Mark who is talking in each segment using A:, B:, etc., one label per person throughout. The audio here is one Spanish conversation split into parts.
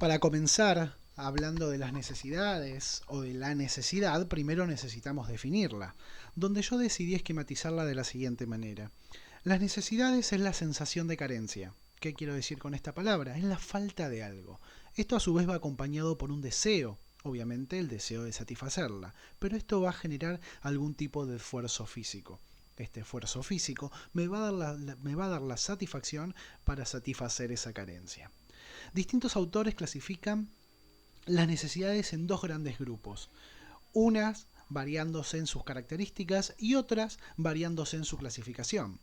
A: Para comenzar, hablando de las necesidades o de la necesidad, primero necesitamos definirla, donde yo decidí esquematizarla de la siguiente manera. Las necesidades es la sensación de carencia. ¿Qué quiero decir con esta palabra? Es la falta de algo. Esto a su vez va acompañado por un deseo, obviamente el deseo de satisfacerla, pero esto va a generar algún tipo de esfuerzo físico. Este esfuerzo físico me va a dar la satisfacción para satisfacer esa carencia. Distintos autores clasifican las necesidades en dos grandes grupos, unas variándose en sus características y otras variándose en su clasificación.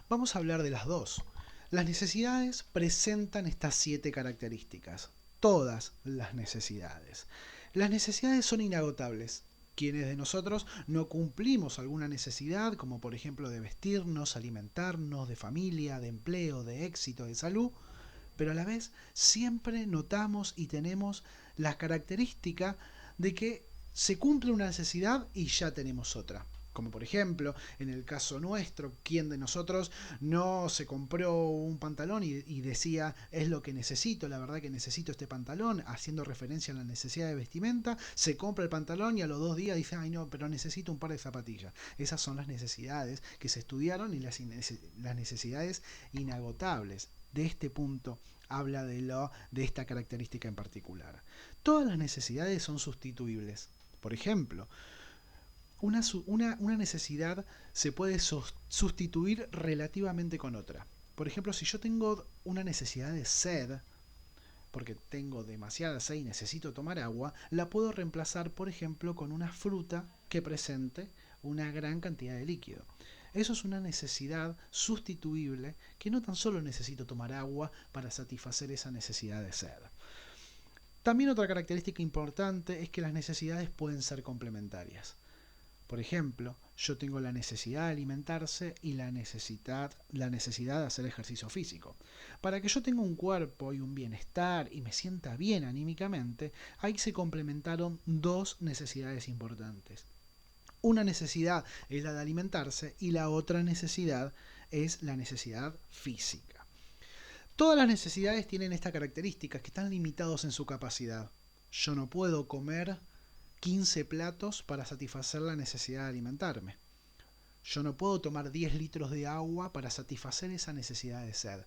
A: Vamos a hablar de las dos. Las necesidades presentan estas 7 características. Todas las necesidades. Las necesidades son inagotables. Quienes de nosotros no cumplimos alguna necesidad, como por ejemplo de vestirnos, alimentarnos, de familia, de empleo, de éxito, de salud, pero a la vez siempre notamos y tenemos la característica de que se cumple una necesidad y ya tenemos otra. Como por ejemplo, en el caso nuestro, ¿quién de nosotros no se compró un pantalón y decía, es lo que necesito, la verdad que necesito este pantalón, haciendo referencia a la necesidad de vestimenta, se compra el pantalón y a los 2 días dice, ay no, pero necesito un par de zapatillas? Esas son las necesidades que se estudiaron y las necesidades inagotables. De este punto habla de esta característica en particular. Todas las necesidades son sustituibles. Por ejemplo, una necesidad se puede sustituir relativamente con otra. Por ejemplo, si yo tengo una necesidad de sed, porque tengo demasiada sed y necesito tomar agua, la puedo reemplazar, por ejemplo, con una fruta que presente una gran cantidad de líquido. Eso es una necesidad sustituible que no tan solo necesito tomar agua para satisfacer esa necesidad de sed. También otra característica importante es que las necesidades pueden ser complementarias. Por ejemplo, yo tengo la necesidad de alimentarse y la necesidad de hacer ejercicio físico. Para que yo tenga un cuerpo y un bienestar y me sienta bien anímicamente, ahí se complementaron dos necesidades importantes. Una necesidad es la de alimentarse y la otra necesidad es la necesidad física. Todas las necesidades tienen esta característica, que están limitados en su capacidad. Yo no puedo comer 15 platos para satisfacer la necesidad de alimentarme. Yo no puedo tomar 10 litros de agua para satisfacer esa necesidad de sed.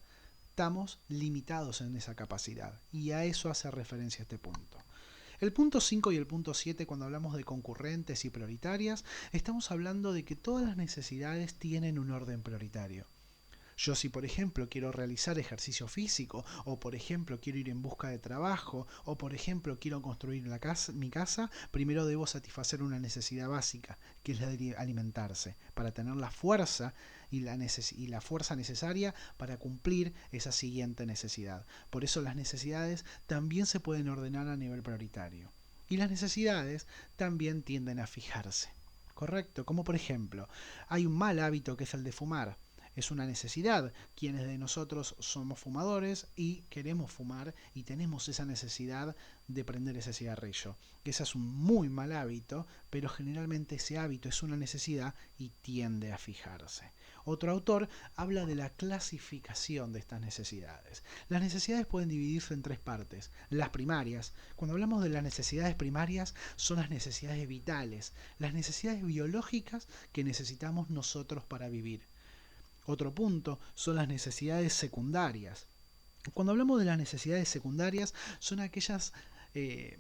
A: Estamos limitados en esa capacidad y a eso hace referencia este punto. El punto 5 y el punto 7, cuando hablamos de concurrentes y prioritarias, estamos hablando de que todas las necesidades tienen un orden prioritario. Yo si por ejemplo quiero realizar ejercicio físico, o por ejemplo quiero ir en busca de trabajo, o por ejemplo quiero construir mi casa, primero debo satisfacer una necesidad básica, que es la de alimentarse, para tener la fuerza y la fuerza necesaria para cumplir esa siguiente necesidad. Por eso las necesidades también se pueden ordenar a nivel prioritario. Y las necesidades también tienden a fijarse. ¿Correcto? Como por ejemplo, hay un mal hábito que es el de fumar. Es una necesidad. Quienes de nosotros somos fumadores y queremos fumar y tenemos esa necesidad de prender ese cigarrillo. Ese es un muy mal hábito, pero generalmente ese hábito es una necesidad y tiende a fijarse. Otro autor habla de la clasificación de estas necesidades. Las necesidades pueden dividirse en 3 partes. Las primarias. Cuando hablamos de las necesidades primarias, son las necesidades vitales, las necesidades biológicas que necesitamos nosotros para vivir. Otro punto son las necesidades secundarias. Cuando hablamos de las necesidades secundarias, son aquellas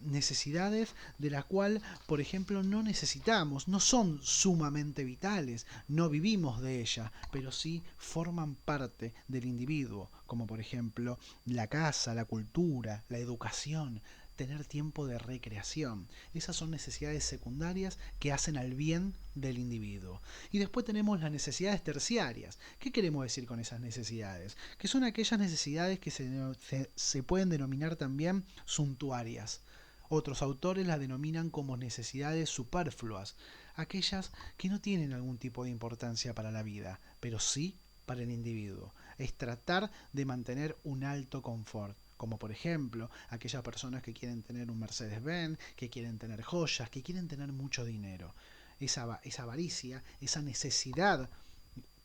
A: necesidades de las cuales, por ejemplo, no necesitamos, no son sumamente vitales, no vivimos de ellas, pero sí forman parte del individuo, como por ejemplo la casa, la cultura, la educación, tener tiempo de recreación. Esas son necesidades secundarias que hacen al bien del individuo. Y después tenemos las necesidades terciarias. ¿Qué queremos decir con esas necesidades? Que son aquellas necesidades que se pueden denominar también suntuarias. Otros autores las denominan como necesidades superfluas, aquellas que no tienen algún tipo de importancia para la vida, pero sí para el individuo. Es tratar de mantener un alto confort, como por ejemplo aquellas personas que quieren tener un Mercedes-Benz, que quieren tener joyas, que quieren tener mucho dinero. Esa avaricia, esa necesidad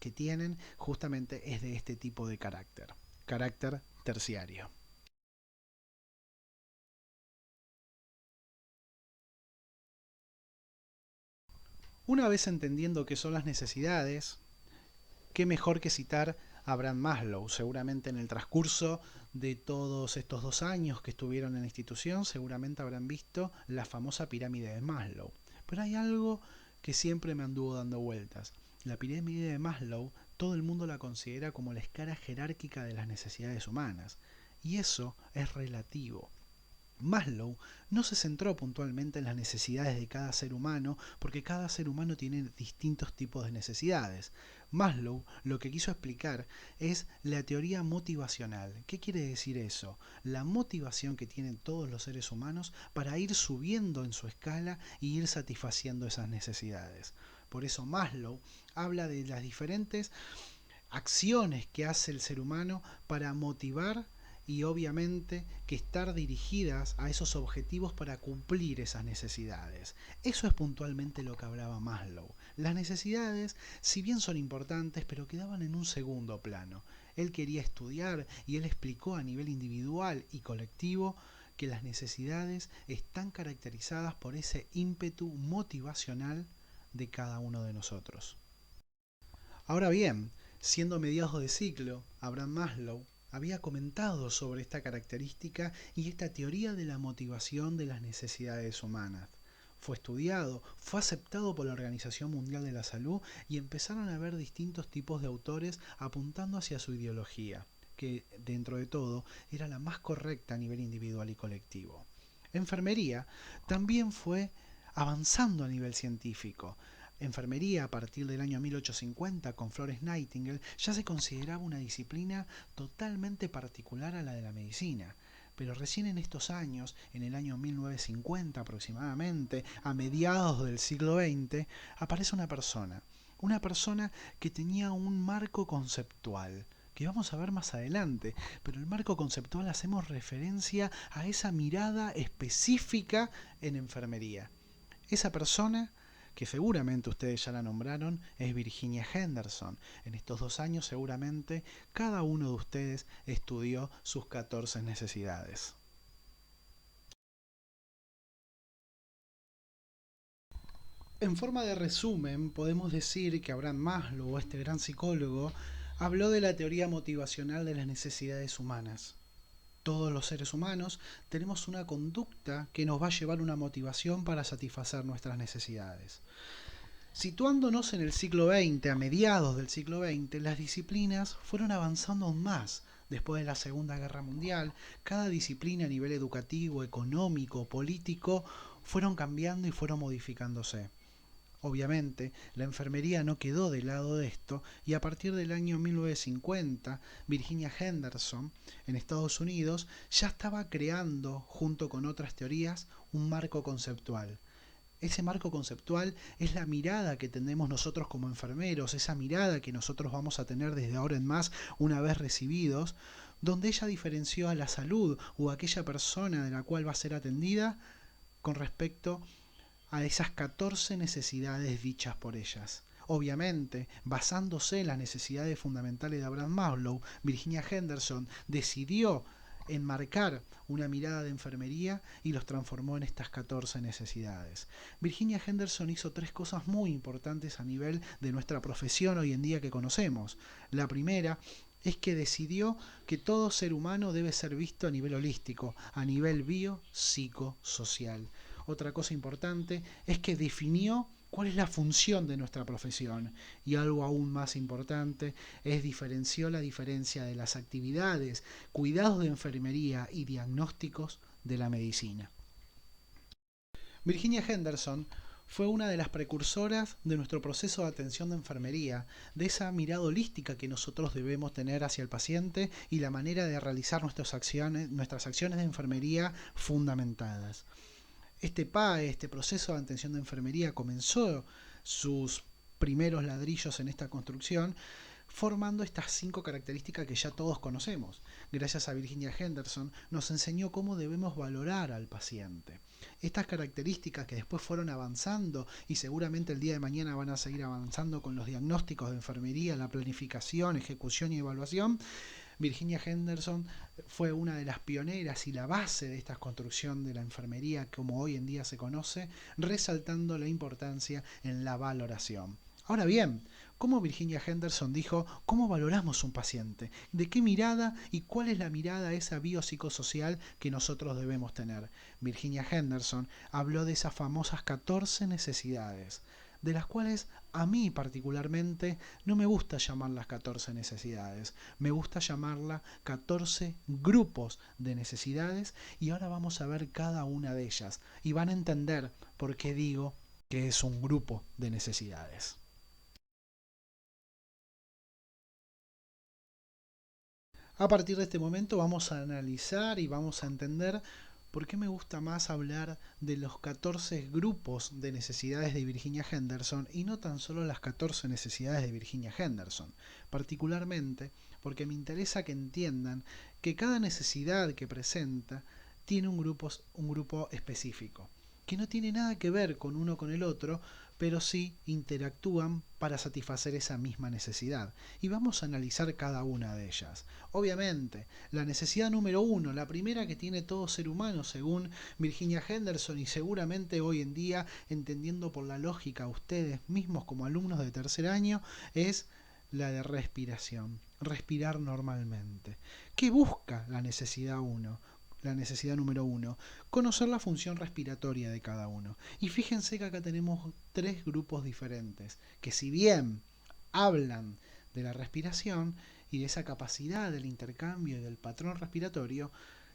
A: que tienen justamente es de este tipo de carácter terciario. Una vez entendiendo qué son las necesidades, qué mejor que citar a Abraham Maslow. Seguramente en el transcurso de todos estos 2 años que estuvieron en la institución, seguramente habrán visto la famosa pirámide de Maslow. Pero hay algo que siempre me anduvo dando vueltas. La pirámide de Maslow, todo el mundo la considera como la escala jerárquica de las necesidades humanas. Y eso es relativo. Maslow no se centró puntualmente en las necesidades de cada ser humano, porque cada ser humano tiene distintos tipos de necesidades. Maslow lo que quiso explicar es la teoría motivacional. ¿Qué quiere decir eso? La motivación que tienen todos los seres humanos para ir subiendo en su escala y ir satisfaciendo esas necesidades. Por eso Maslow habla de las diferentes acciones que hace el ser humano para motivar y obviamente que estar dirigidas a esos objetivos para cumplir esas necesidades. Eso es puntualmente lo que hablaba Maslow. Las necesidades, si bien son importantes, pero quedaban en un segundo plano. Él quería estudiar y él explicó a nivel individual y colectivo que las necesidades están caracterizadas por ese ímpetu motivacional de cada uno de nosotros. Ahora bien, siendo mediados de siglo, Abraham Maslow había comentado sobre esta característica y esta teoría de la motivación de las necesidades humanas. Fue estudiado, fue aceptado por la Organización Mundial de la Salud y empezaron a haber distintos tipos de autores apuntando hacia su ideología, que dentro de todo era la más correcta a nivel individual y colectivo. Enfermería también fue avanzando a nivel científico. Enfermería, a partir del año 1850, con Florence Nightingale, ya se consideraba una disciplina totalmente particular a la de la medicina. Pero recién en estos años, en el año 1950 aproximadamente, a mediados del siglo XX, aparece una persona que tenía un marco conceptual, que vamos a ver más adelante, pero el marco conceptual hacemos referencia a esa mirada específica en enfermería. Esa persona, que seguramente ustedes ya la nombraron, es Virginia Henderson. En estos 2 años seguramente cada uno de ustedes estudió sus 14 necesidades. En forma de resumen, podemos decir que Abraham Maslow, este gran psicólogo, habló de la teoría motivacional de las necesidades humanas. Todos los seres humanos tenemos una conducta que nos va a llevar una motivación para satisfacer nuestras necesidades. Situándonos en el siglo XX, a mediados del siglo XX, las disciplinas fueron avanzando aún más. Después de la Segunda Guerra Mundial, cada disciplina a nivel educativo, económico, político, fueron cambiando y fueron modificándose. Obviamente, la enfermería no quedó de lado de esto y a partir del año 1950, Virginia Henderson, en Estados Unidos, ya estaba creando, junto con otras teorías, un marco conceptual. Ese marco conceptual es la mirada que tenemos nosotros como enfermeros, esa mirada que nosotros vamos a tener desde ahora en más una vez recibidos, donde ella diferenció a la salud o a aquella persona de la cual va a ser atendida con respecto a esas 14 necesidades dichas por ellas. Obviamente, basándose en las necesidades fundamentales de Abraham Maslow, Virginia Henderson decidió enmarcar una mirada de enfermería y los transformó en estas 14 necesidades. Virginia Henderson hizo 3 cosas muy importantes a nivel de nuestra profesión hoy en día que conocemos. La primera es que decidió que todo ser humano debe ser visto a nivel holístico, a nivel biopsicosocial. Otra cosa importante es que definió cuál es la función de nuestra profesión y algo aún más importante es diferenció la diferencia de las actividades, cuidados de enfermería y diagnósticos de la medicina. Virginia Henderson fue una de las precursoras de nuestro proceso de atención de enfermería, de esa mirada holística que nosotros debemos tener hacia el paciente y la manera de realizar nuestras acciones de enfermería fundamentadas. Este PAE, este proceso de atención de enfermería, comenzó sus primeros ladrillos en esta construcción, formando estas 5 características que ya todos conocemos. Gracias a Virginia Henderson nos enseñó cómo debemos valorar al paciente. Estas características que después fueron avanzando y seguramente el día de mañana van a seguir avanzando con los diagnósticos de enfermería, la planificación, ejecución y evaluación, Virginia Henderson fue una de las pioneras y la base de esta construcción de la enfermería como hoy en día se conoce, resaltando la importancia en la valoración. Ahora bien, ¿cómo Virginia Henderson dijo cómo valoramos un paciente? ¿De qué mirada y cuál es la mirada esa biopsicosocial que nosotros debemos tener? Virginia Henderson habló de esas famosas 14 necesidades, de las cuales a mí particularmente no me gusta llamarlas 14 necesidades, me gusta llamarlas 14 grupos de necesidades y ahora vamos a ver cada una de ellas y van a entender por qué digo que es un grupo de necesidades. A partir de este momento vamos a analizar y vamos a entender por qué me gusta más hablar de los 14 grupos de necesidades de Virginia Henderson y no tan solo las 14 necesidades de Virginia Henderson. Particularmente porque me interesa que entiendan que cada necesidad que presenta tiene un grupo específico, que no tiene nada que ver con uno con el otro, pero sí interactúan para satisfacer esa misma necesidad. Y vamos a analizar cada una de ellas. Obviamente, la necesidad número uno, la primera que tiene todo ser humano según Virginia Henderson y seguramente hoy en día, entendiendo por la lógica ustedes mismos como alumnos de tercer año, es la de respiración. Respirar normalmente. ¿Qué busca la necesidad uno? La necesidad número uno, conocer la función respiratoria de cada uno. Y fíjense que acá tenemos tres grupos diferentes, que si bien hablan de la respiración y de esa capacidad del intercambio y del patrón respiratorio,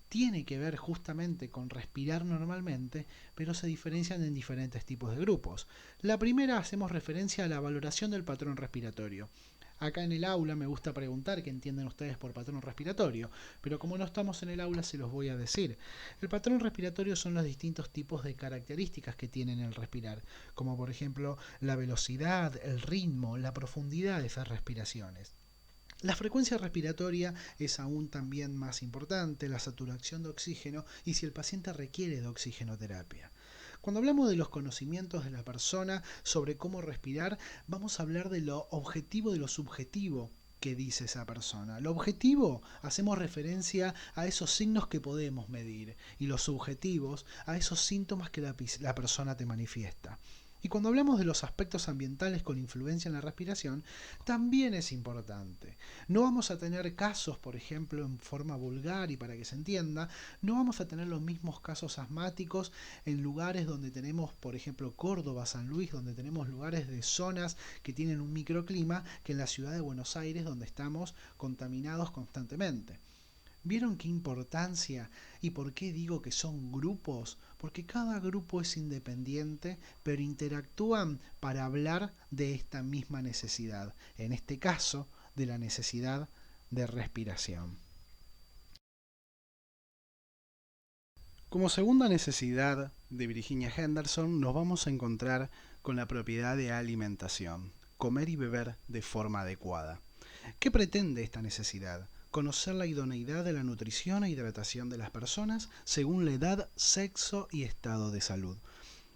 A: tiene que ver justamente con respirar normalmente, pero se diferencian en diferentes tipos de grupos. La primera hacemos referencia a la valoración del patrón respiratorio. Acá en el aula me gusta preguntar qué entienden ustedes por patrón respiratorio, pero como no estamos en el aula se los voy a decir. El patrón respiratorio son los distintos tipos de características que tienen el respirar, como por ejemplo la velocidad, el ritmo, la profundidad de esas respiraciones. La frecuencia respiratoria es aún también más importante, la saturación de oxígeno y si el paciente requiere de oxigenoterapia. Cuando hablamos de los conocimientos de la persona sobre cómo respirar, vamos a hablar de lo objetivo y de lo subjetivo que dice esa persona. Lo objetivo, hacemos referencia a esos signos que podemos medir y los subjetivos a esos síntomas que la persona te manifiesta. Y cuando hablamos de los aspectos ambientales con influencia en la respiración, también es importante. No vamos a tener casos, por ejemplo, en forma vulgar y para que se entienda, no vamos a tener los mismos casos asmáticos en lugares donde tenemos, por ejemplo, Córdoba, San Luis, donde tenemos lugares de zonas que tienen un microclima, que en la ciudad de Buenos Aires, donde estamos contaminados constantemente. ¿Vieron qué importancia y por qué digo que son grupos? Porque cada grupo es independiente, pero interactúan para hablar de esta misma necesidad, en este caso, de la necesidad de respiración. Como segunda necesidad de Virginia Henderson nos vamos a encontrar con la propiedad de alimentación, comer y beber de forma adecuada. ¿Qué pretende esta necesidad? Conocer la idoneidad de la nutrición e hidratación de las personas según la edad, sexo y estado de salud.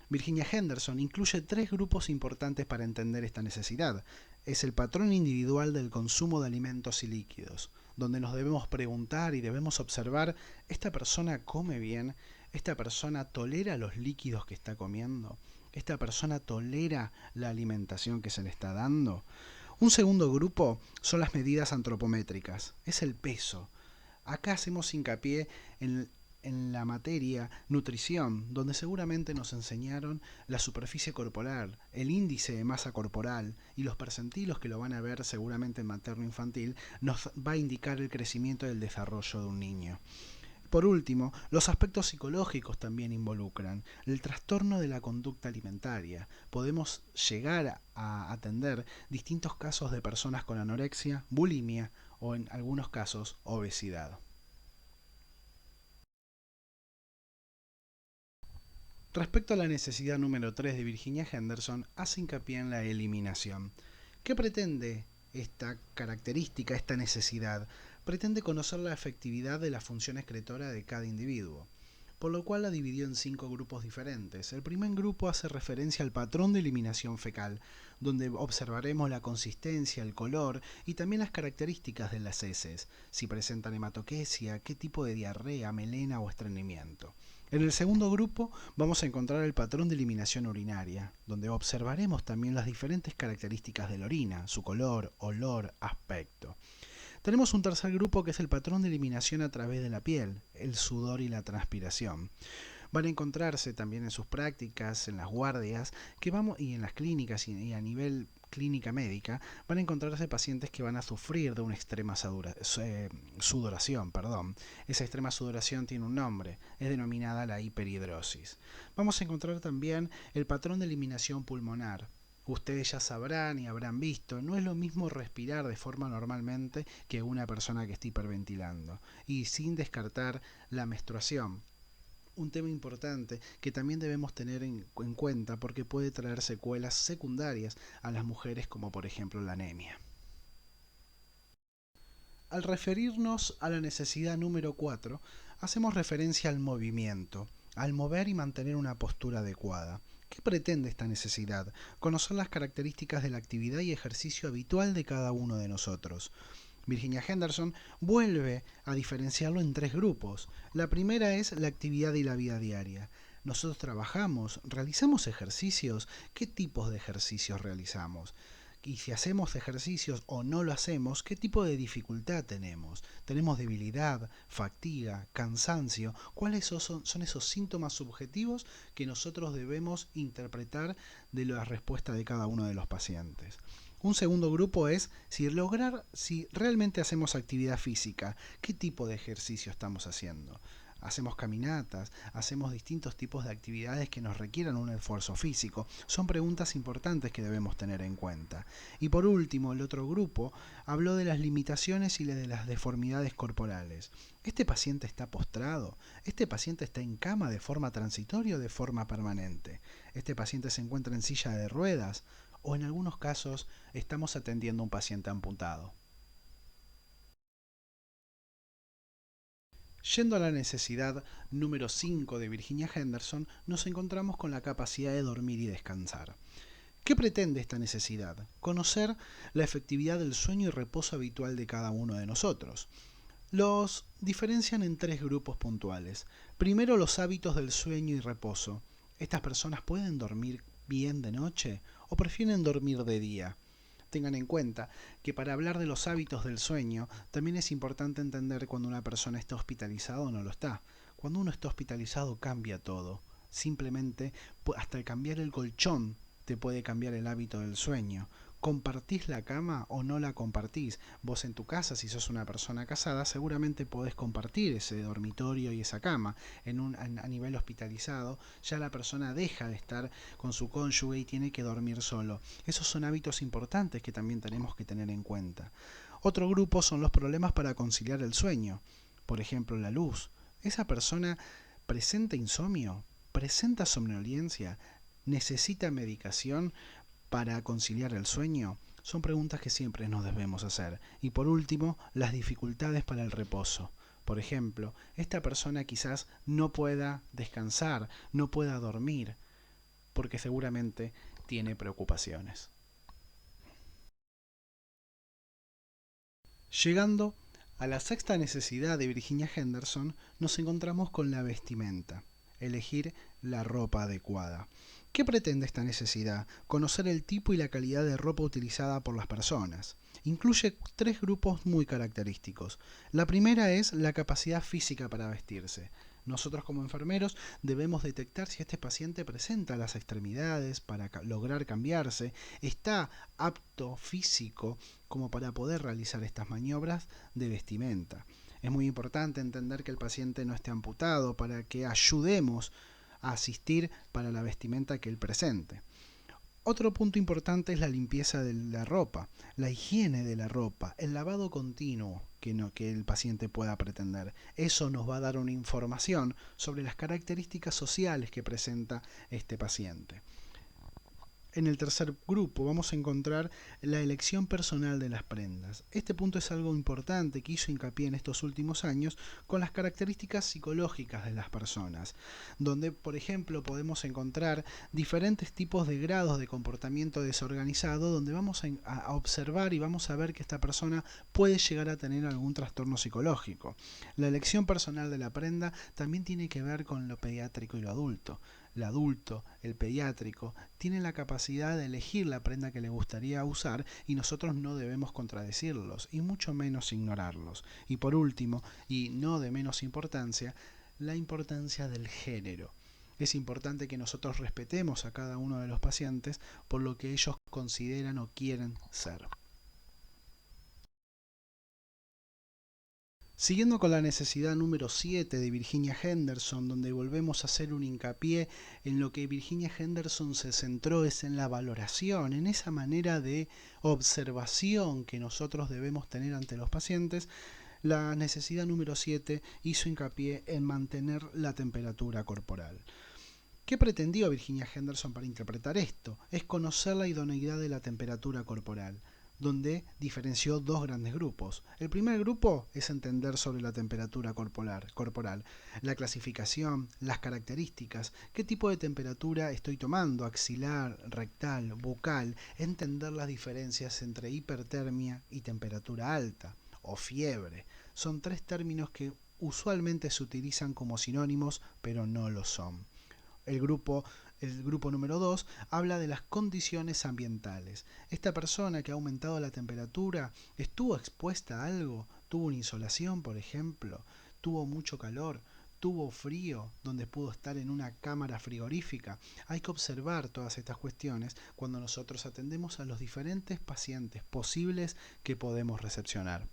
A: Virginia Henderson incluye tres grupos importantes para entender esta necesidad. Es el patrón individual del consumo de alimentos y líquidos, donde nos debemos preguntar y debemos observar, ¿esta persona come bien? ¿Esta persona tolera los líquidos que está comiendo? ¿Esta persona tolera la alimentación que se le está dando? Un segundo grupo son las medidas antropométricas, es el peso. Acá hacemos hincapié en la materia nutrición, donde seguramente nos enseñaron la superficie corporal, el índice de masa corporal y los percentilos que lo van a ver seguramente en materno-infantil, nos va a indicar el crecimiento y el desarrollo de un niño. Por último, los aspectos psicológicos también involucran el trastorno de la conducta alimentaria. Podemos llegar a atender distintos casos de personas con anorexia, bulimia o en algunos casos obesidad. Respecto a la necesidad número 3 de Virginia Henderson, hace hincapié en la eliminación. ¿Qué pretende esta característica, esta necesidad? Pretende conocer la efectividad de la función excretora de cada individuo. por lo cual la dividió en 5 grupos diferentes. El primer grupo hace referencia al patrón de eliminación fecal, donde observaremos la consistencia, el color y también las características de las heces, si presentan hematoquesia, qué tipo de diarrea, melena o estreñimiento. En el segundo grupo vamos a encontrar el patrón de eliminación urinaria, donde observaremos también las diferentes características de la orina, su color, olor, aspecto. Tenemos un tercer grupo que es el patrón de eliminación a través de la piel, el sudor y la transpiración. Van a encontrarse también en sus prácticas, en las guardias, y en las clínicas y a nivel clínica médica, van a encontrarse pacientes que van a sufrir de una extrema sudoración. Esa extrema sudoración tiene un nombre, es denominada la hiperhidrosis. Vamos a encontrar también el patrón de eliminación pulmonar. Ustedes ya sabrán y habrán visto, no es lo mismo respirar de forma normalmente que una persona que está hiperventilando. Y sin descartar la menstruación. Un tema importante que también debemos tener en cuenta porque puede traer secuelas secundarias a las mujeres como por ejemplo la anemia. Al referirnos a la necesidad número 4, hacemos referencia al movimiento, al mover y mantener una postura adecuada. ¿Qué pretende esta necesidad? Conocer las características de la actividad y ejercicio habitual de cada uno de nosotros. Virginia Henderson vuelve a diferenciarlo en 3 grupos. La primera es la actividad y la vida diaria. Nosotros trabajamos, realizamos ejercicios. ¿Qué tipos de ejercicios realizamos? Y si hacemos ejercicios o no lo hacemos, ¿qué tipo de dificultad tenemos? ¿Tenemos debilidad, fatiga, cansancio? ¿Cuáles son esos síntomas subjetivos que nosotros debemos interpretar de la respuesta de cada uno de los pacientes? Un segundo grupo es si realmente hacemos actividad física, ¿qué tipo de ejercicio estamos haciendo? Hacemos caminatas, hacemos distintos tipos de actividades que nos requieran un esfuerzo físico. Son preguntas importantes que debemos tener en cuenta. Y por último, el otro grupo habló de las limitaciones y de las deformidades corporales. ¿Este paciente está postrado? ¿Este paciente está en cama de forma transitoria o de forma permanente? ¿Este paciente se encuentra en silla de ruedas? ¿O en algunos casos estamos atendiendo a un paciente amputado? Yendo a la necesidad número 5 de Virginia Henderson, nos encontramos con la capacidad de dormir y descansar. ¿Qué pretende esta necesidad? Conocer la efectividad del sueño y reposo habitual de cada uno de nosotros. Los diferencian en 3 grupos puntuales. Primero, los hábitos del sueño y reposo. ¿Estas personas pueden dormir bien de noche o prefieren dormir de día? Tengan en cuenta que para hablar de los hábitos del sueño también es importante entender cuando una persona está hospitalizada o no lo está. Cuando uno está hospitalizado cambia todo. Simplemente hasta cambiar el colchón te puede cambiar el hábito del sueño. ¿Compartís la cama o no la compartís? Vos en tu casa, si sos una persona casada, seguramente podés compartir ese dormitorio y esa cama. A nivel hospitalizado, ya la persona deja de estar con su cónyuge y tiene que dormir solo. Esos son hábitos importantes que también tenemos que tener en cuenta. Otro grupo son los problemas para conciliar el sueño. Por ejemplo, la luz. ¿Esa persona presenta insomnio? ¿Presenta somnolencia? ¿Necesita medicación para conciliar el sueño? Son preguntas que siempre nos debemos hacer. Y por último, las dificultades para el reposo. Por ejemplo, esta persona quizás no pueda descansar, no pueda dormir, porque seguramente tiene preocupaciones. Llegando a la sexta necesidad de Virginia Henderson, nos encontramos con la vestimenta, elegir la ropa adecuada. ¿Qué pretende esta necesidad? Conocer el tipo y la calidad de ropa utilizada por las personas. Incluye 3 grupos muy característicos. La primera es la capacidad física para vestirse. Nosotros como enfermeros debemos detectar si este paciente presenta las extremidades para lograr cambiarse, está apto físico como para poder realizar estas maniobras de vestimenta. Es muy importante entender que el paciente no esté amputado para que ayudemos a asistir para la vestimenta que él presente. Otro punto importante es la limpieza de la ropa, la higiene de la ropa, el lavado continuo que el paciente pueda pretender. Eso nos va a dar una información sobre las características sociales que presenta este paciente. En el tercer grupo vamos a encontrar la elección personal de las prendas. Este punto es algo importante que hizo hincapié en estos últimos años con las características psicológicas de las personas, donde por ejemplo podemos encontrar diferentes tipos de grados de comportamiento desorganizado, donde vamos a observar y vamos a ver que esta persona puede llegar a tener algún trastorno psicológico. La elección personal de la prenda también tiene que ver con lo pediátrico y lo adulto. El adulto, el pediátrico, tiene la capacidad de elegir la prenda que le gustaría usar y nosotros no debemos contradecirlos y mucho menos ignorarlos. Y por último, y no de menos importancia, la importancia del género. Es importante que nosotros respetemos a cada uno de los pacientes por lo que ellos consideran o quieren ser. Siguiendo con la necesidad número 7 de Virginia Henderson, donde volvemos a hacer un hincapié en lo que Virginia Henderson se centró es en la valoración, en esa manera de observación que nosotros debemos tener ante los pacientes. La necesidad número 7 hizo hincapié en mantener la temperatura corporal. ¿Qué pretendió Virginia Henderson para interpretar esto? Es conocer la idoneidad de la temperatura corporal, donde diferenció dos grandes grupos. El primer grupo es entender sobre la temperatura corporal, la clasificación, las características, qué tipo de temperatura estoy tomando, axilar, rectal, bucal, entender las diferencias entre hipertermia y temperatura alta, o fiebre. Son tres términos que usualmente se utilizan como sinónimos, pero no lo son. El grupo número 2 habla de las condiciones ambientales. Esta persona que ha aumentado la temperatura estuvo expuesta a algo, tuvo una insolación, por ejemplo, tuvo mucho calor, tuvo frío, donde pudo estar en una cámara frigorífica. Hay que observar todas estas cuestiones cuando nosotros atendemos a los diferentes pacientes posibles que podemos recepcionar.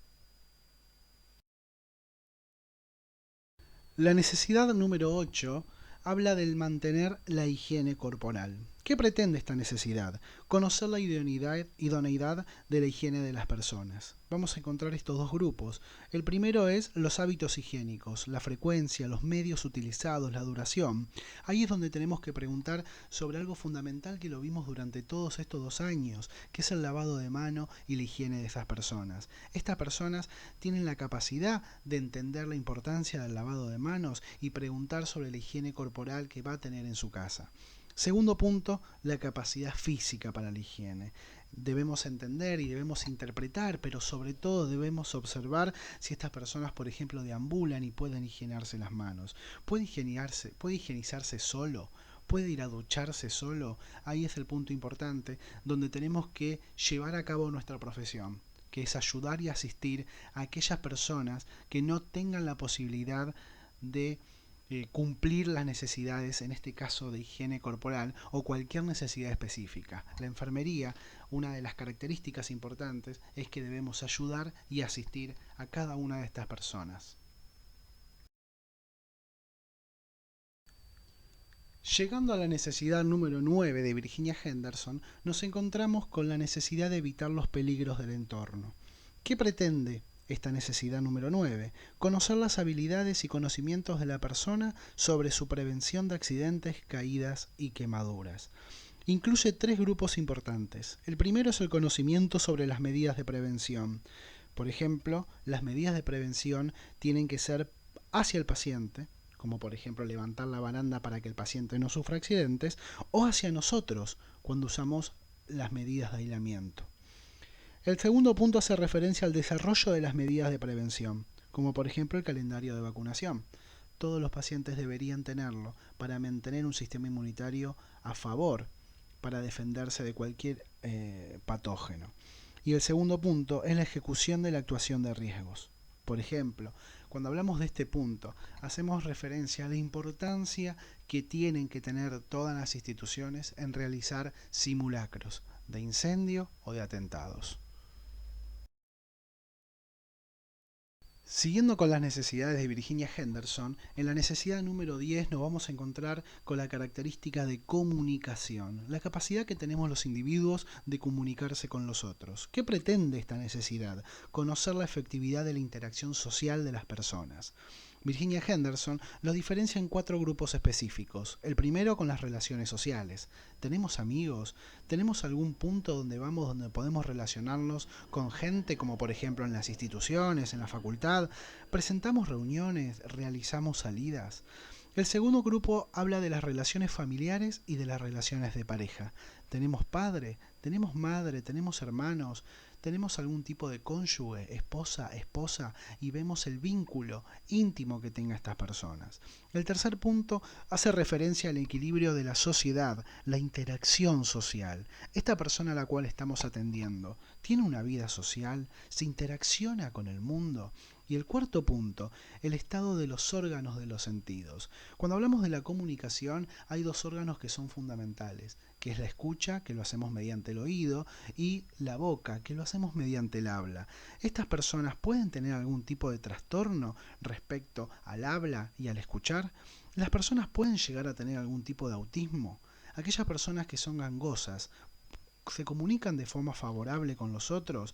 A: La necesidad número 8 habla del mantener la higiene corporal. ¿Qué pretende esta necesidad? Conocer la idoneidad de la higiene de las personas. Vamos a encontrar estos dos grupos. El primero es los hábitos higiénicos, la frecuencia, los medios utilizados, la duración. Ahí es donde tenemos que preguntar sobre algo fundamental que lo vimos durante todos estos 2 años, que es el lavado de mano y la higiene de esas personas. Estas personas tienen la capacidad de entender la importancia del lavado de manos y preguntar sobre la higiene corporal que va a tener en su casa. Segundo punto, la capacidad física para la higiene. Debemos entender y debemos interpretar, pero sobre todo debemos observar si estas personas, por ejemplo, deambulan y pueden higienarse las manos. ¿Puede higienizarse solo? ¿Puede ir a ducharse solo? Ahí es el punto importante, donde tenemos que llevar a cabo nuestra profesión, que es ayudar y asistir a aquellas personas que no tengan la posibilidad de cumplir las necesidades, en este caso de higiene corporal o cualquier necesidad específica. La enfermería, una de las características importantes es que debemos ayudar y asistir a cada una de estas personas. Llegando a la necesidad número 9 de Virginia Henderson, nos encontramos con la necesidad de evitar los peligros del entorno. ¿Qué pretende esta necesidad número 9? Conocer las habilidades y conocimientos de la persona sobre su prevención de accidentes, caídas y quemaduras. Incluye 3 grupos importantes. El primero es el conocimiento sobre las medidas de prevención. Por ejemplo, las medidas de prevención tienen que ser hacia el paciente, como por ejemplo levantar la baranda para que el paciente no sufra accidentes, o hacia nosotros, cuando usamos las medidas de aislamiento. El segundo punto hace referencia al desarrollo de las medidas de prevención, como por ejemplo el calendario de vacunación. Todos los pacientes deberían tenerlo para mantener un sistema inmunitario a favor, para defenderse de cualquier patógeno. Y el segundo punto es la ejecución de la actuación de riesgos. Por ejemplo, cuando hablamos de este punto, hacemos referencia a la importancia que tienen que tener todas las instituciones en realizar simulacros de incendio o de atentados. Siguiendo con las necesidades de Virginia Henderson, en la necesidad número 10 nos vamos a encontrar con la característica de comunicación, la capacidad que tenemos los individuos de comunicarse con los otros. ¿Qué pretende esta necesidad? Conocer la efectividad de la interacción social de las personas. Virginia Henderson los diferencia en 4 grupos específicos. El primero con las relaciones sociales. ¿Tenemos amigos? ¿Tenemos algún punto donde vamos donde podemos relacionarnos con gente como por ejemplo en las instituciones, en la facultad? ¿Presentamos reuniones? ¿Realizamos salidas? El segundo grupo habla de las relaciones familiares y de las relaciones de pareja. ¿Tenemos padre? ¿Tenemos madre? ¿Tenemos hermanos? ¿Tenemos algún tipo de cónyuge, esposa? Y vemos el vínculo íntimo que tenga estas personas. El tercer punto hace referencia al equilibrio de la sociedad, la interacción social. Esta persona a la cual estamos atendiendo, ¿tiene una vida social? ¿Se interacciona con el mundo? Y el cuarto punto, el estado de los órganos de los sentidos. Cuando hablamos de la comunicación, hay 2 órganos que son fundamentales, que es la escucha, que lo hacemos mediante el oído, y la boca, que lo hacemos mediante el habla. ¿Estas personas pueden tener algún tipo de trastorno respecto al habla y al escuchar? ¿Las personas pueden llegar a tener algún tipo de autismo? Aquellas personas que son gangosas, ¿se comunican de forma favorable con los otros?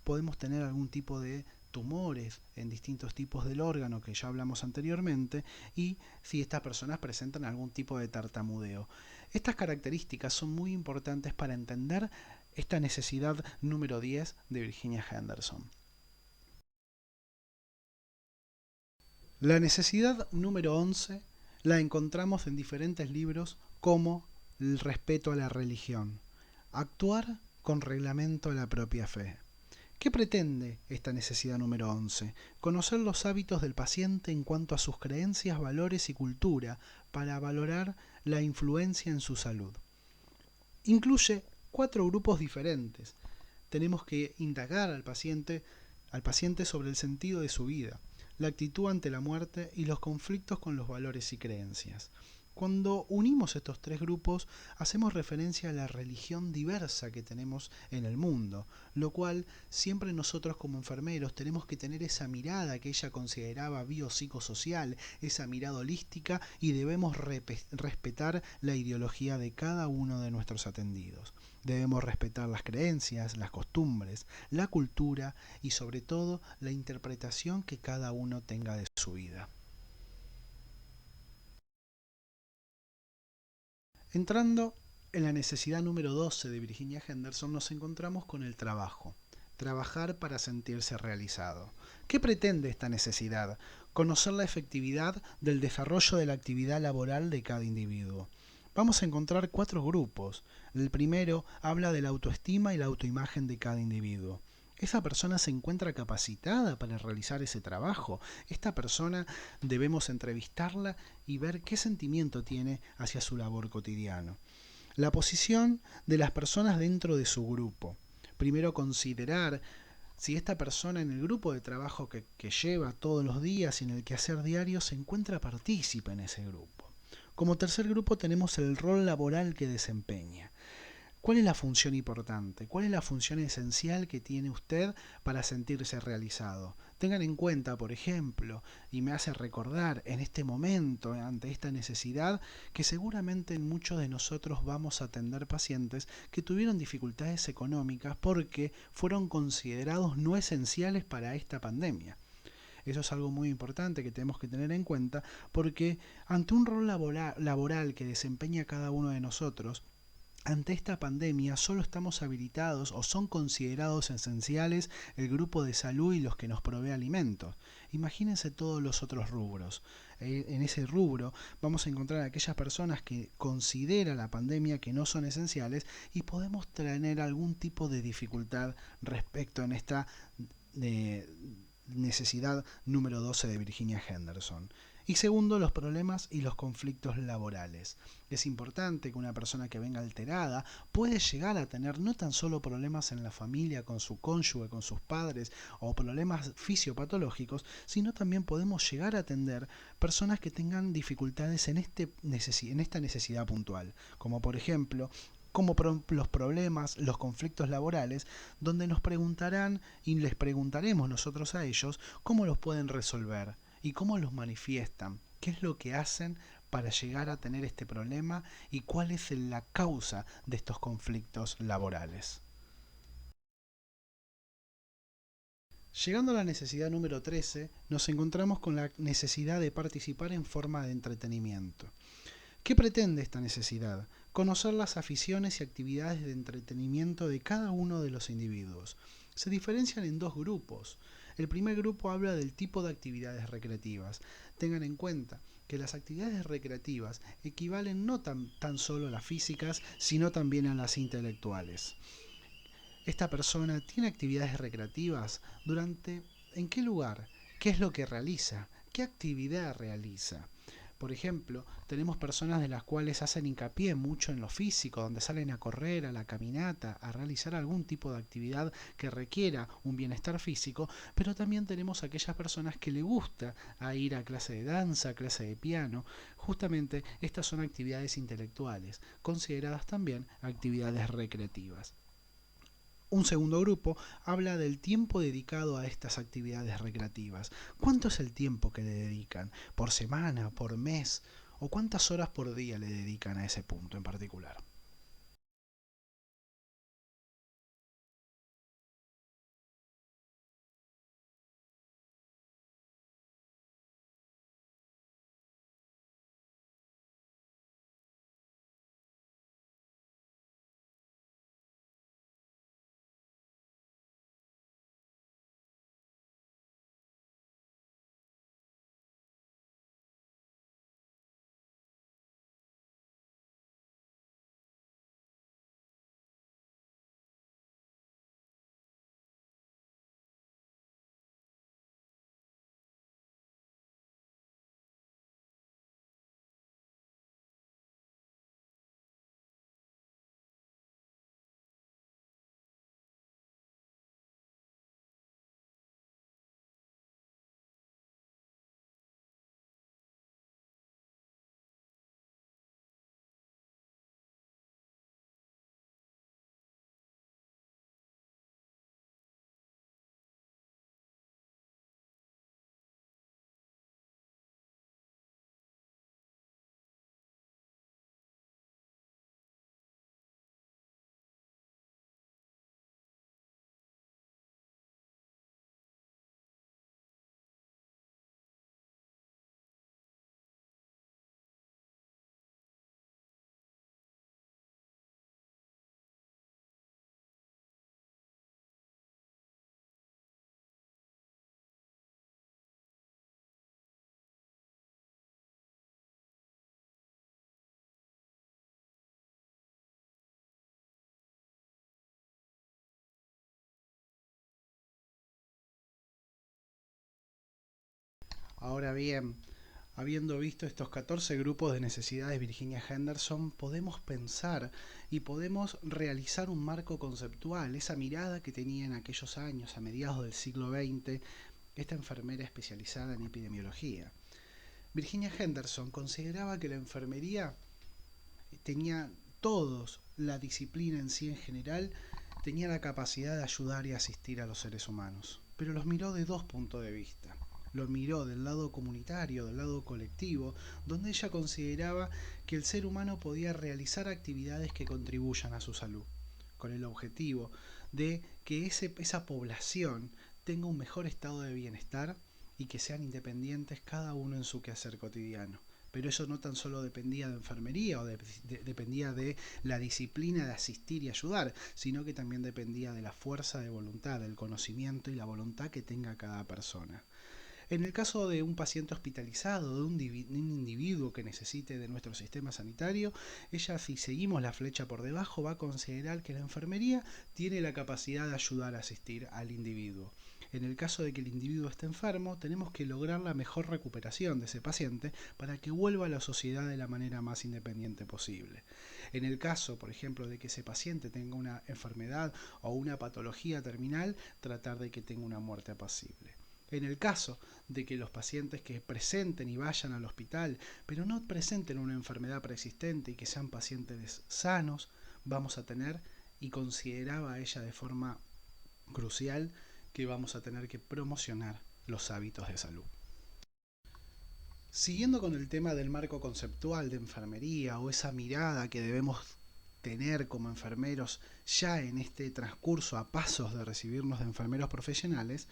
A: ¿Podemos tener algún tipo de tumores en distintos tipos del órgano que ya hablamos anteriormente? Y si estas personas presentan algún tipo de tartamudeo. Estas características son muy importantes para entender esta necesidad número 10 de Virginia Henderson. La necesidad número 11 la encontramos en diferentes libros como el respeto a la religión, actuar con reglamento a la propia fe. ¿Qué pretende esta necesidad número 11? Conocer los hábitos del paciente en cuanto a sus creencias, valores y cultura para valorar la influencia en su salud. Incluye 4 grupos diferentes. Tenemos que indagar al paciente sobre el sentido de su vida, la actitud ante la muerte y los conflictos con los valores y creencias. Cuando unimos estos 3 grupos, hacemos referencia a la religión diversa que tenemos en el mundo, lo cual siempre nosotros como enfermeros tenemos que tener esa mirada que ella consideraba biopsicosocial, esa mirada holística, y debemos respetar la ideología de cada uno de nuestros atendidos. Debemos respetar las creencias, las costumbres, la cultura y sobre todo la interpretación que cada uno tenga de su vida. Entrando en la necesidad número 12 de Virginia Henderson, nos encontramos con el trabajo. Trabajar para sentirse realizado. ¿Qué pretende esta necesidad? Conocer la efectividad del desarrollo de la actividad laboral de cada individuo. Vamos a encontrar 4 grupos. El primero habla de la autoestima y la autoimagen de cada individuo. ¿Esa persona se encuentra capacitada para realizar ese trabajo? Esta persona debemos entrevistarla y ver qué sentimiento tiene hacia su labor cotidiano. La posición de las personas dentro de su grupo. Primero considerar si esta persona en el grupo de trabajo que lleva todos los días y en el quehacer diario se encuentra partícipe en ese grupo. Como tercer grupo tenemos el rol laboral que desempeña. ¿Cuál es la función importante? ¿Cuál es la función esencial que tiene usted para sentirse realizado? Tengan en cuenta, por ejemplo, y me hace recordar en este momento, ante esta necesidad, que seguramente muchos de nosotros vamos a atender pacientes que tuvieron dificultades económicas porque fueron considerados no esenciales para esta pandemia. Eso es algo muy importante que tenemos que tener en cuenta porque ante un rol laboral que desempeña cada uno de nosotros, ante esta pandemia solo estamos habilitados o son considerados esenciales el grupo de salud y los que nos provee alimentos. Imagínense todos los otros rubros. En ese rubro vamos a encontrar a aquellas personas que consideran la pandemia que no son esenciales y podemos tener algún tipo de dificultad respecto en esta necesidad número 12 de Virginia Henderson. Y segundo, los problemas y los conflictos laborales. Es importante que una persona que venga alterada puede llegar a tener no tan solo problemas en la familia, con su cónyuge, con sus padres, o problemas fisiopatológicos, sino también podemos llegar a atender personas que tengan dificultades en esta necesidad puntual, como por ejemplo como los problemas, los conflictos laborales, donde nos preguntarán y les preguntaremos nosotros a ellos cómo los pueden resolver y cómo los manifiestan, qué es lo que hacen para llegar a tener este problema y cuál es la causa de estos conflictos laborales. Llegando a la necesidad número 13, nos encontramos con la necesidad de participar en forma de entretenimiento. ¿Qué pretende esta necesidad? Conocer las aficiones y actividades de entretenimiento de cada uno de los individuos. Se diferencian en dos grupos. El primer grupo habla del tipo de actividades recreativas. Tengan en cuenta que las actividades recreativas equivalen no tan solo a las físicas, sino también a las intelectuales. Esta persona tiene actividades recreativas durante ¿en qué lugar? ¿Qué es lo que realiza? ¿Qué actividad realiza? Por ejemplo, tenemos personas de las cuales hacen hincapié mucho en lo físico, donde salen a correr, a la caminata, a realizar algún tipo de actividad que requiera un bienestar físico, pero también tenemos aquellas personas que le gusta a ir a clase de danza, clase de piano. Justamente estas son actividades intelectuales, consideradas también actividades recreativas. Un segundo grupo habla del tiempo dedicado a estas actividades recreativas. ¿Cuánto es el tiempo que le dedican? ¿Por semana? ¿Por mes? ¿O cuántas horas por día le dedican a ese punto en particular? Ahora bien, habiendo visto estos 14 grupos de necesidades Virginia Henderson, podemos pensar y podemos realizar un marco conceptual, esa mirada que tenía en aquellos años, a mediados del siglo XX, esta enfermera especializada en epidemiología. Virginia Henderson consideraba que la enfermería tenía todos, la disciplina en sí en general, tenía la capacidad de ayudar y asistir a los seres humanos, pero los miró de dos puntos de vista. Lo miró del lado comunitario, del lado colectivo, donde ella consideraba que el ser humano podía realizar actividades que contribuyan a su salud, con el objetivo de que esa población tenga un mejor estado de bienestar y que sean independientes cada uno en su quehacer cotidiano. Pero eso no tan solo dependía de enfermería o dependía de la disciplina de asistir y ayudar, sino que también dependía de la fuerza de voluntad, del conocimiento y la voluntad que tenga cada persona. En el caso de un paciente hospitalizado, de un individuo que necesite de nuestro sistema sanitario, ella, si seguimos la flecha por debajo, va a considerar que la enfermería tiene la capacidad de ayudar a asistir al individuo. En el caso de que el individuo esté enfermo, tenemos que lograr la mejor recuperación de ese paciente para que vuelva a la sociedad de la manera más independiente posible. En el caso, por ejemplo, de que ese paciente tenga una enfermedad o una patología terminal, tratar de que tenga una muerte apacible. En el caso de que los pacientes que presenten y vayan al hospital, pero no presenten una enfermedad preexistente y que sean pacientes sanos, vamos a tener, y consideraba ella de forma crucial, que vamos a tener que promocionar los hábitos de salud. Siguiendo con el tema del marco conceptual de enfermería o esa mirada que debemos tener como enfermeros ya en este transcurso a pasos de recibirnos de enfermeros profesionales,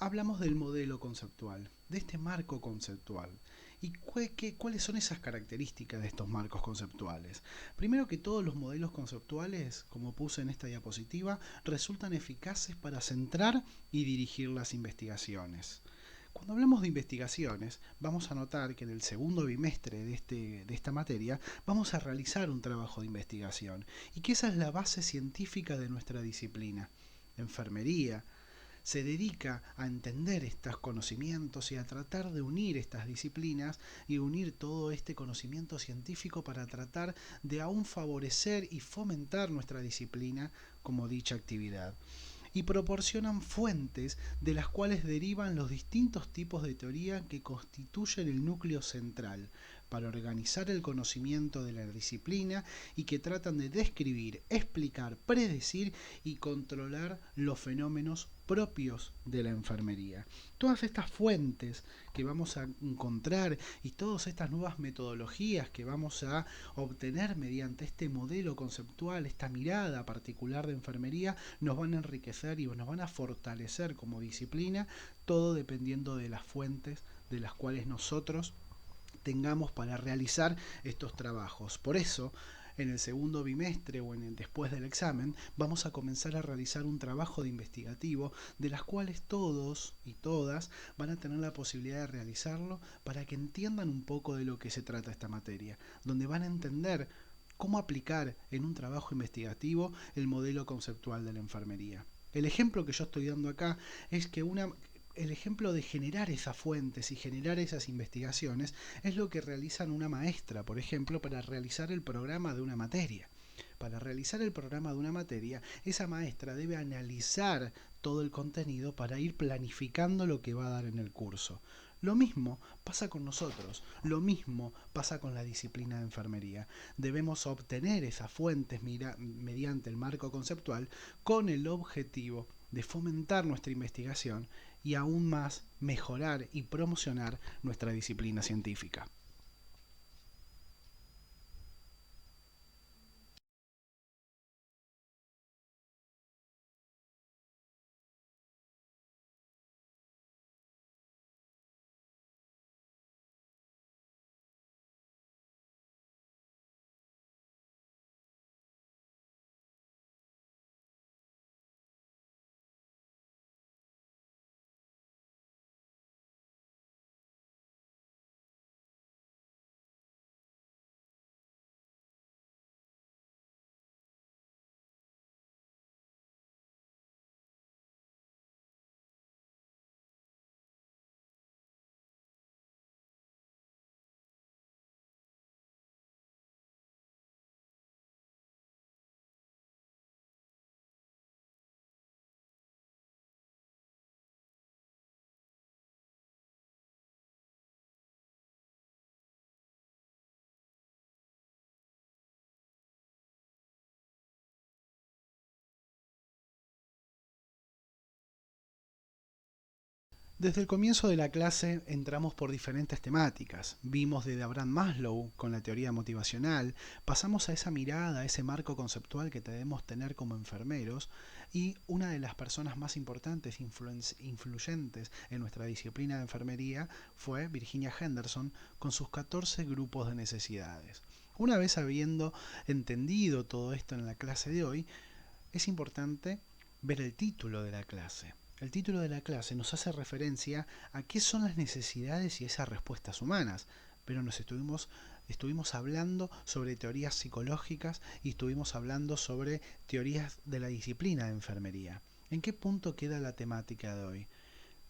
A: hablamos del modelo conceptual, de este marco conceptual. ¿Y cuáles son esas características de estos marcos conceptuales? Primero que todos los modelos conceptuales, como puse en esta diapositiva, resultan eficaces para centrar y dirigir las investigaciones. Cuando hablamos de investigaciones, vamos a notar que en el segundo bimestre de esta materia vamos a realizar un trabajo de investigación y que esa es la base científica de nuestra disciplina. Enfermería se dedica a entender estos conocimientos y a tratar de unir estas disciplinas y unir todo este conocimiento científico para tratar de aún favorecer y fomentar nuestra disciplina como dicha actividad. Y proporcionan fuentes de las cuales derivan los distintos tipos de teoría que constituyen el núcleo central para organizar el conocimiento de la disciplina y que tratan de describir, explicar, predecir y controlar los fenómenos propios de la enfermería. Todas estas fuentes que vamos a encontrar y todas estas nuevas metodologías que vamos a obtener mediante este modelo conceptual, esta mirada particular de enfermería, nos van a enriquecer y nos van a fortalecer como disciplina, todo dependiendo de las fuentes de las cuales nosotros tengamos para realizar estos trabajos. Por eso, en el segundo bimestre o después del examen, vamos a comenzar a realizar un trabajo de investigativo de las cuales todos y todas van a tener la posibilidad de realizarlo para que entiendan un poco de lo que se trata esta materia, donde van a entender cómo aplicar en un trabajo investigativo el modelo conceptual de la enfermería. El ejemplo que yo estoy dando acá es que el ejemplo de generar esas fuentes y generar esas investigaciones es lo que realizan una maestra, por ejemplo, para realizar el programa de una materia. Para realizar el programa de una materia, esa maestra debe analizar todo el contenido para ir planificando lo que va a dar en el curso. Lo mismo pasa con nosotros, lo mismo pasa con la disciplina de enfermería. Debemos obtener esas fuentes mediante el marco conceptual con el objetivo de fomentar nuestra investigación y aún más mejorar y promocionar nuestra disciplina científica. Desde el comienzo de la clase entramos por diferentes temáticas. Vimos desde Abraham Maslow con la teoría motivacional, pasamos a esa mirada, a ese marco conceptual que debemos tener como enfermeros, y una de las personas más importantes, influyentes en nuestra disciplina de enfermería fue Virginia Henderson con sus 14 grupos de necesidades. Una vez habiendo entendido todo esto en la clase de hoy, es importante ver el título de la clase. El título de la clase nos hace referencia a qué son las necesidades y esas respuestas humanas, pero estuvimos hablando sobre teorías psicológicas y estuvimos hablando sobre teorías de la disciplina de enfermería. ¿En qué punto queda la temática de hoy?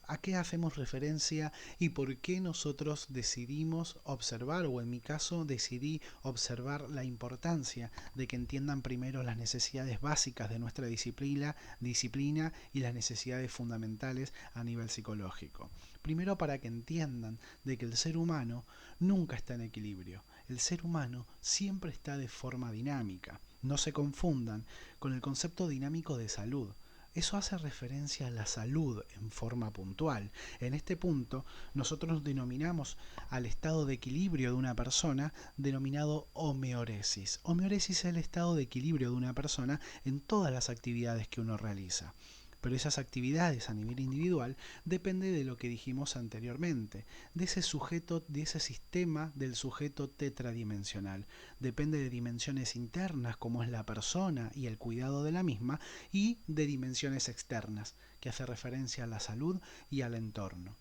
A: ¿A qué hacemos referencia y por qué nosotros decidimos observar, o en mi caso decidí observar la importancia de que entiendan primero las necesidades básicas de nuestra disciplina y las necesidades fundamentales a nivel psicológico? Primero, para que entiendan de que el ser humano nunca está en equilibrio. El ser humano siempre está de forma dinámica. No se confundan con el concepto dinámico de salud. Eso hace referencia a la salud en forma puntual. En este punto, nosotros denominamos al estado de equilibrio de una persona denominado homeoresis. Homeoresis es el estado de equilibrio de una persona en todas las actividades que uno realiza. Pero esas actividades a nivel individual depende de lo que dijimos anteriormente, de ese sujeto, de ese sistema del sujeto tetradimensional. Depende de dimensiones internas como es la persona y el cuidado de la misma, y de dimensiones externas, que hace referencia a la salud y al entorno.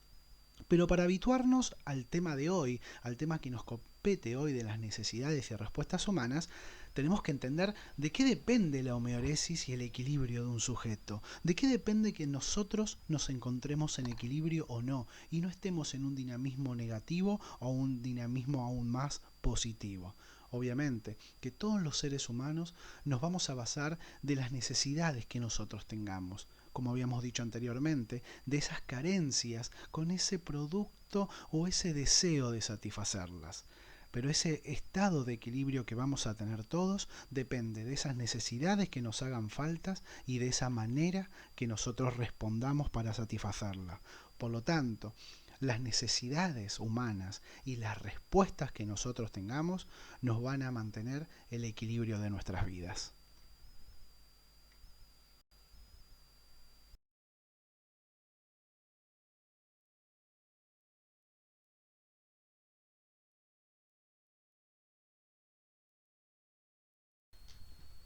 A: Pero para habituarnos al tema de hoy, al tema que nos compete hoy de las necesidades y respuestas humanas, tenemos que entender de qué depende la homeoresis y el equilibrio de un sujeto, de qué depende que nosotros nos encontremos en equilibrio o no, y no estemos en un dinamismo negativo o un dinamismo aún más positivo. Obviamente que todos los seres humanos nos vamos a basar de las necesidades que nosotros tengamos, como habíamos dicho anteriormente, de esas carencias con ese producto o ese deseo de satisfacerlas. Pero ese estado de equilibrio que vamos a tener todos depende de esas necesidades que nos hagan faltas y de esa manera que nosotros respondamos para satisfacerla. Por lo tanto, las necesidades humanas y las respuestas que nosotros tengamos nos van a mantener el equilibrio de nuestras vidas.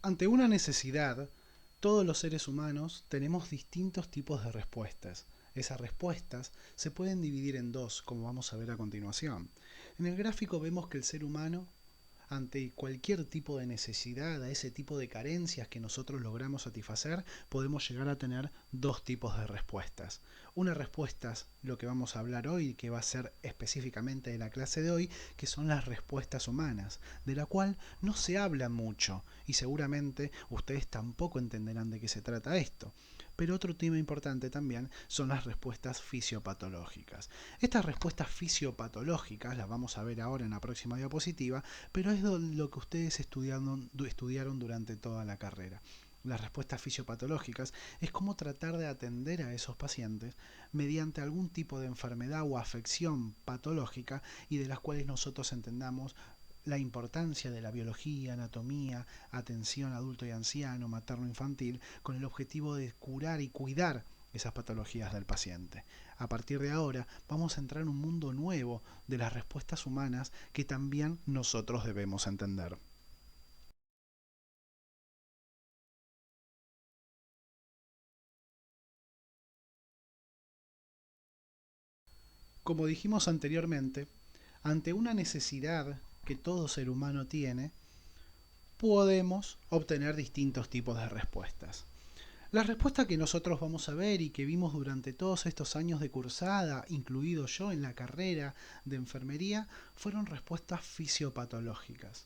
A: Ante una necesidad, todos los seres humanos tenemos distintos tipos de respuestas. Esas respuestas se pueden dividir en dos, como vamos a ver a continuación. En el gráfico vemos que el ser humano, ante cualquier tipo de necesidad, a ese tipo de carencias que nosotros logramos satisfacer, podemos llegar a tener dos tipos de respuestas. Una respuesta es lo que vamos a hablar hoy, que va a ser específicamente de la clase de hoy, que son las respuestas humanas, de la cual no se habla mucho y seguramente ustedes tampoco entenderán de qué se trata esto. Pero otro tema importante también son las respuestas fisiopatológicas. Estas respuestas fisiopatológicas las vamos a ver ahora en la próxima diapositiva, pero es lo que ustedes estudiaron durante toda la carrera. Las respuestas fisiopatológicas es cómo tratar de atender a esos pacientes mediante algún tipo de enfermedad o afección patológica y de las cuales nosotros entendamos la importancia de la biología, anatomía, atención adulto y anciano, materno-infantil, con el objetivo de curar y cuidar esas patologías del paciente. A partir de ahora vamos a entrar en un mundo nuevo de las respuestas humanas que también nosotros debemos entender. Como dijimos anteriormente, ante una necesidad que todo ser humano tiene, podemos obtener distintos tipos de respuestas. La respuesta que nosotros vamos a ver y que vimos durante todos estos años de cursada, incluido yo en la carrera de enfermería, fueron respuestas fisiopatológicas.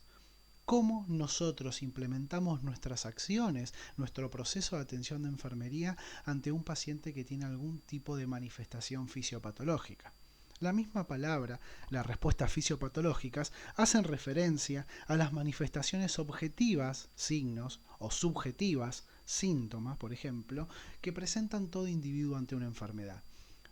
A: Cómo nosotros implementamos nuestras acciones, nuestro proceso de atención de enfermería ante un paciente que tiene algún tipo de manifestación fisiopatológica. La misma palabra, las respuestas fisiopatológicas, hacen referencia a las manifestaciones objetivas, signos, o subjetivas, síntomas, por ejemplo, que presentan todo individuo ante una enfermedad.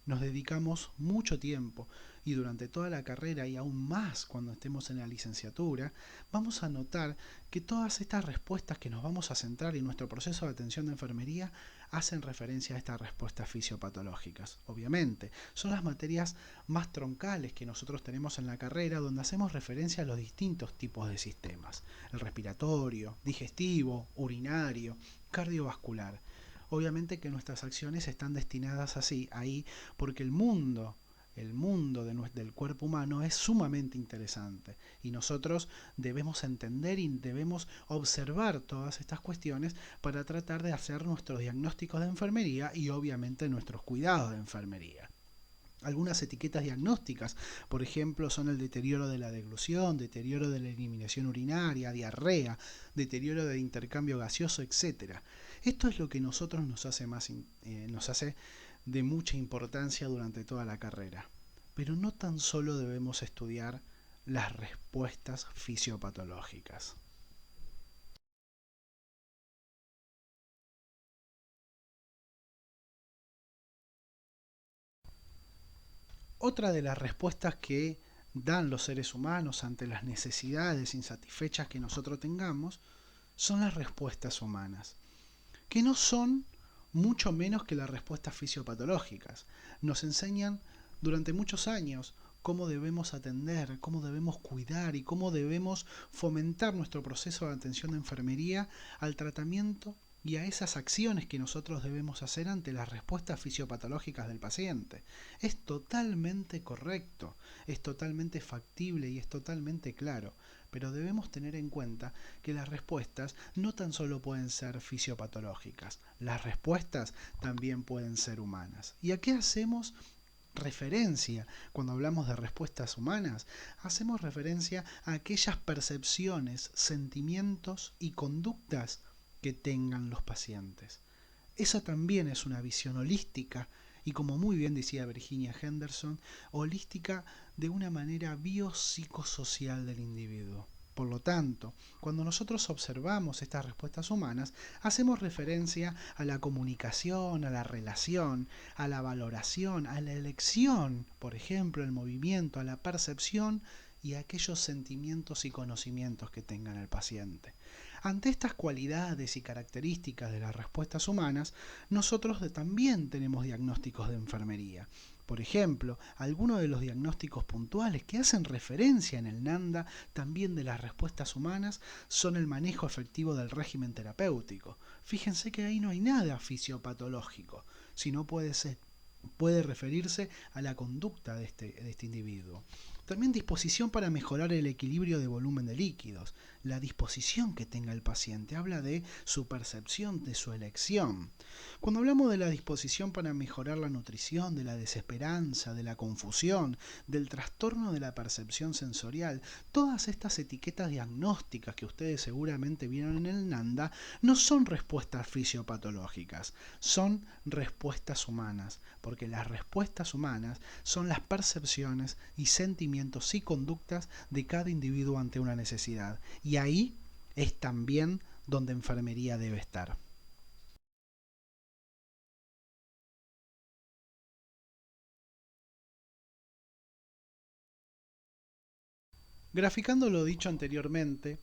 A: Nos dedicamos mucho tiempo y durante toda la carrera y aún más cuando estemos en la licenciatura, vamos a notar que todas estas respuestas que nos vamos a centrar en nuestro proceso de atención de enfermería hacen referencia a estas respuestas fisiopatológicas. Obviamente, son las materias más troncales que nosotros tenemos en la carrera donde hacemos referencia a los distintos tipos de sistemas. El respiratorio, digestivo, urinario, cardiovascular. Obviamente que nuestras acciones están destinadas así, ahí, porque el mundo del cuerpo humano es sumamente interesante y nosotros debemos entender y debemos observar todas estas cuestiones para tratar de hacer nuestros diagnósticos de enfermería y obviamente nuestros cuidados de enfermería. Algunas etiquetas diagnósticas, por ejemplo, son el deterioro de la deglución, deterioro de la eliminación urinaria, diarrea, deterioro del intercambio gaseoso, etc. Esto es lo que nosotros nos hace de mucha importancia durante toda la carrera. Pero no tan solo debemos estudiar las respuestas fisiopatológicas. Otra de las respuestas que dan los seres humanos ante las necesidades insatisfechas que nosotros tengamos son las respuestas humanas, que no son mucho menos que las respuestas fisiopatológicas. Nos enseñan durante muchos años cómo debemos atender, cómo debemos cuidar y cómo debemos fomentar nuestro proceso de atención de enfermería al tratamiento y a esas acciones que nosotros debemos hacer ante las respuestas fisiopatológicas del paciente. Es totalmente correcto, es totalmente factible y es totalmente claro, pero debemos tener en cuenta que las respuestas no tan solo pueden ser fisiopatológicas, las respuestas también pueden ser humanas. ¿Y a qué hacemos referencia cuando hablamos de respuestas humanas? Hacemos referencia a aquellas percepciones, sentimientos y conductas que tengan los pacientes. Esa también es una visión holística y, como muy bien decía Virginia Henderson, holística de una manera biopsicosocial del individuo. Por lo tanto, cuando nosotros observamos estas respuestas humanas, hacemos referencia a la comunicación, a la relación, a la valoración, a la elección, por ejemplo, el movimiento, a la percepción y a aquellos sentimientos y conocimientos que tenga el paciente. Ante estas cualidades y características de las respuestas humanas, nosotros también tenemos diagnósticos de enfermería. Por ejemplo, algunos de los diagnósticos puntuales que hacen referencia en el NANDA también de las respuestas humanas son el manejo efectivo del régimen terapéutico. Fíjense que ahí no hay nada fisiopatológico, sino puede referirse a la conducta de este individuo. También disposición para mejorar el equilibrio de volumen de líquidos. La disposición que tenga el paciente habla de su percepción, de su elección. Cuando hablamos de la disposición para mejorar la nutrición, de la desesperanza, de la confusión, del trastorno de la percepción sensorial, todas estas etiquetas diagnósticas que ustedes seguramente vieron en el NANDA no son respuestas fisiopatológicas, son respuestas humanas, porque las respuestas humanas son las percepciones y sentimientos y conductas de cada individuo ante una necesidad. Y ahí es también donde enfermería debe estar. Graficando lo dicho anteriormente,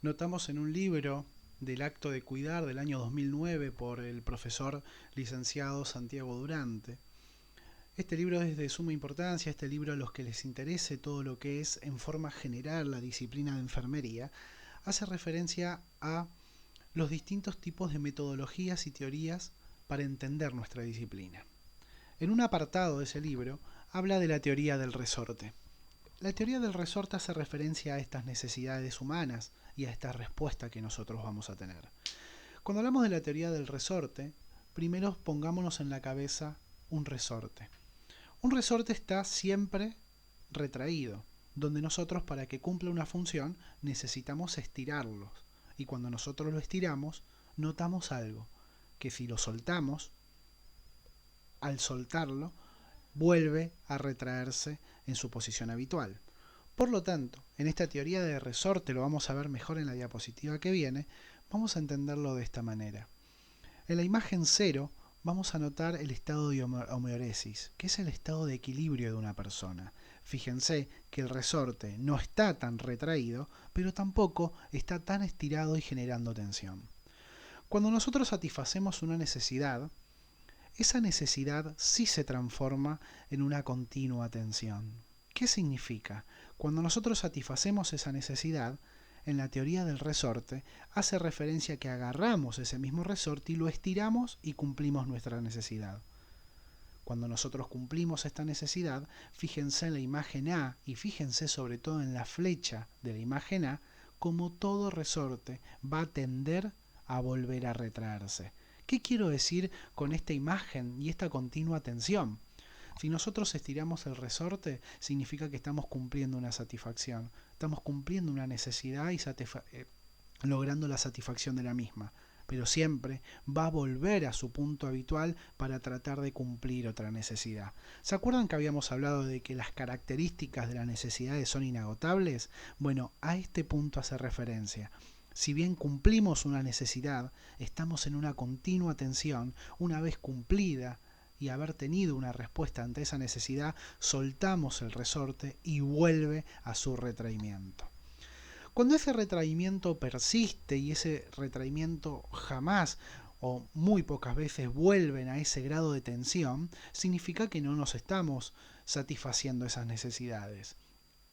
A: notamos en un libro del Acto de Cuidar del año 2009 por el profesor licenciado Santiago Durante. Este libro es de suma importancia, este libro a los que les interese todo lo que es en forma general la disciplina de enfermería, hace referencia a los distintos tipos de metodologías y teorías para entender nuestra disciplina. En un apartado de ese libro habla de la teoría del resorte. La teoría del resorte hace referencia a estas necesidades humanas y a esta respuesta que nosotros vamos a tener. Cuando hablamos de la teoría del resorte, primero pongámonos en la cabeza un resorte. Un resorte está siempre retraído, donde nosotros para que cumpla una función necesitamos estirarlo. Y cuando nosotros lo estiramos, notamos algo, que si lo soltamos, al soltarlo, vuelve a retraerse en su posición habitual. Por lo tanto, en esta teoría de resorte, lo vamos a ver mejor en la diapositiva que viene, vamos a entenderlo de esta manera. En la imagen 0 vamos a notar el estado de homeoresis, que es el estado de equilibrio de una persona. Fíjense que el resorte no está tan retraído, pero tampoco está tan estirado y generando tensión. Cuando nosotros satisfacemos una necesidad, esa necesidad sí se transforma en una continua tensión. ¿Qué significa? Cuando nosotros satisfacemos esa necesidad, en la teoría del resorte, hace referencia a que agarramos ese mismo resorte y lo estiramos y cumplimos nuestra necesidad. Cuando nosotros cumplimos esta necesidad, fíjense en la imagen A y fíjense sobre todo en la flecha de la imagen A, como todo resorte va a tender a volver a retraerse. ¿Qué quiero decir con esta imagen y esta continua tensión? Si nosotros estiramos el resorte, significa que estamos cumpliendo una satisfacción, estamos cumpliendo una necesidad y logrando la satisfacción de la misma, pero siempre va a volver a su punto habitual para tratar de cumplir otra necesidad. ¿Se acuerdan que habíamos hablado de que las características de las necesidades son inagotables? Bueno, a este punto hace referencia. Si bien cumplimos una necesidad, estamos en una continua tensión. Una vez cumplida y haber tenido una respuesta ante esa necesidad, soltamos el resorte y vuelve a su retraimiento. Cuando ese retraimiento persiste y ese retraimiento jamás o muy pocas veces vuelven a ese grado de tensión, significa que no nos estamos satisfaciendo esas necesidades.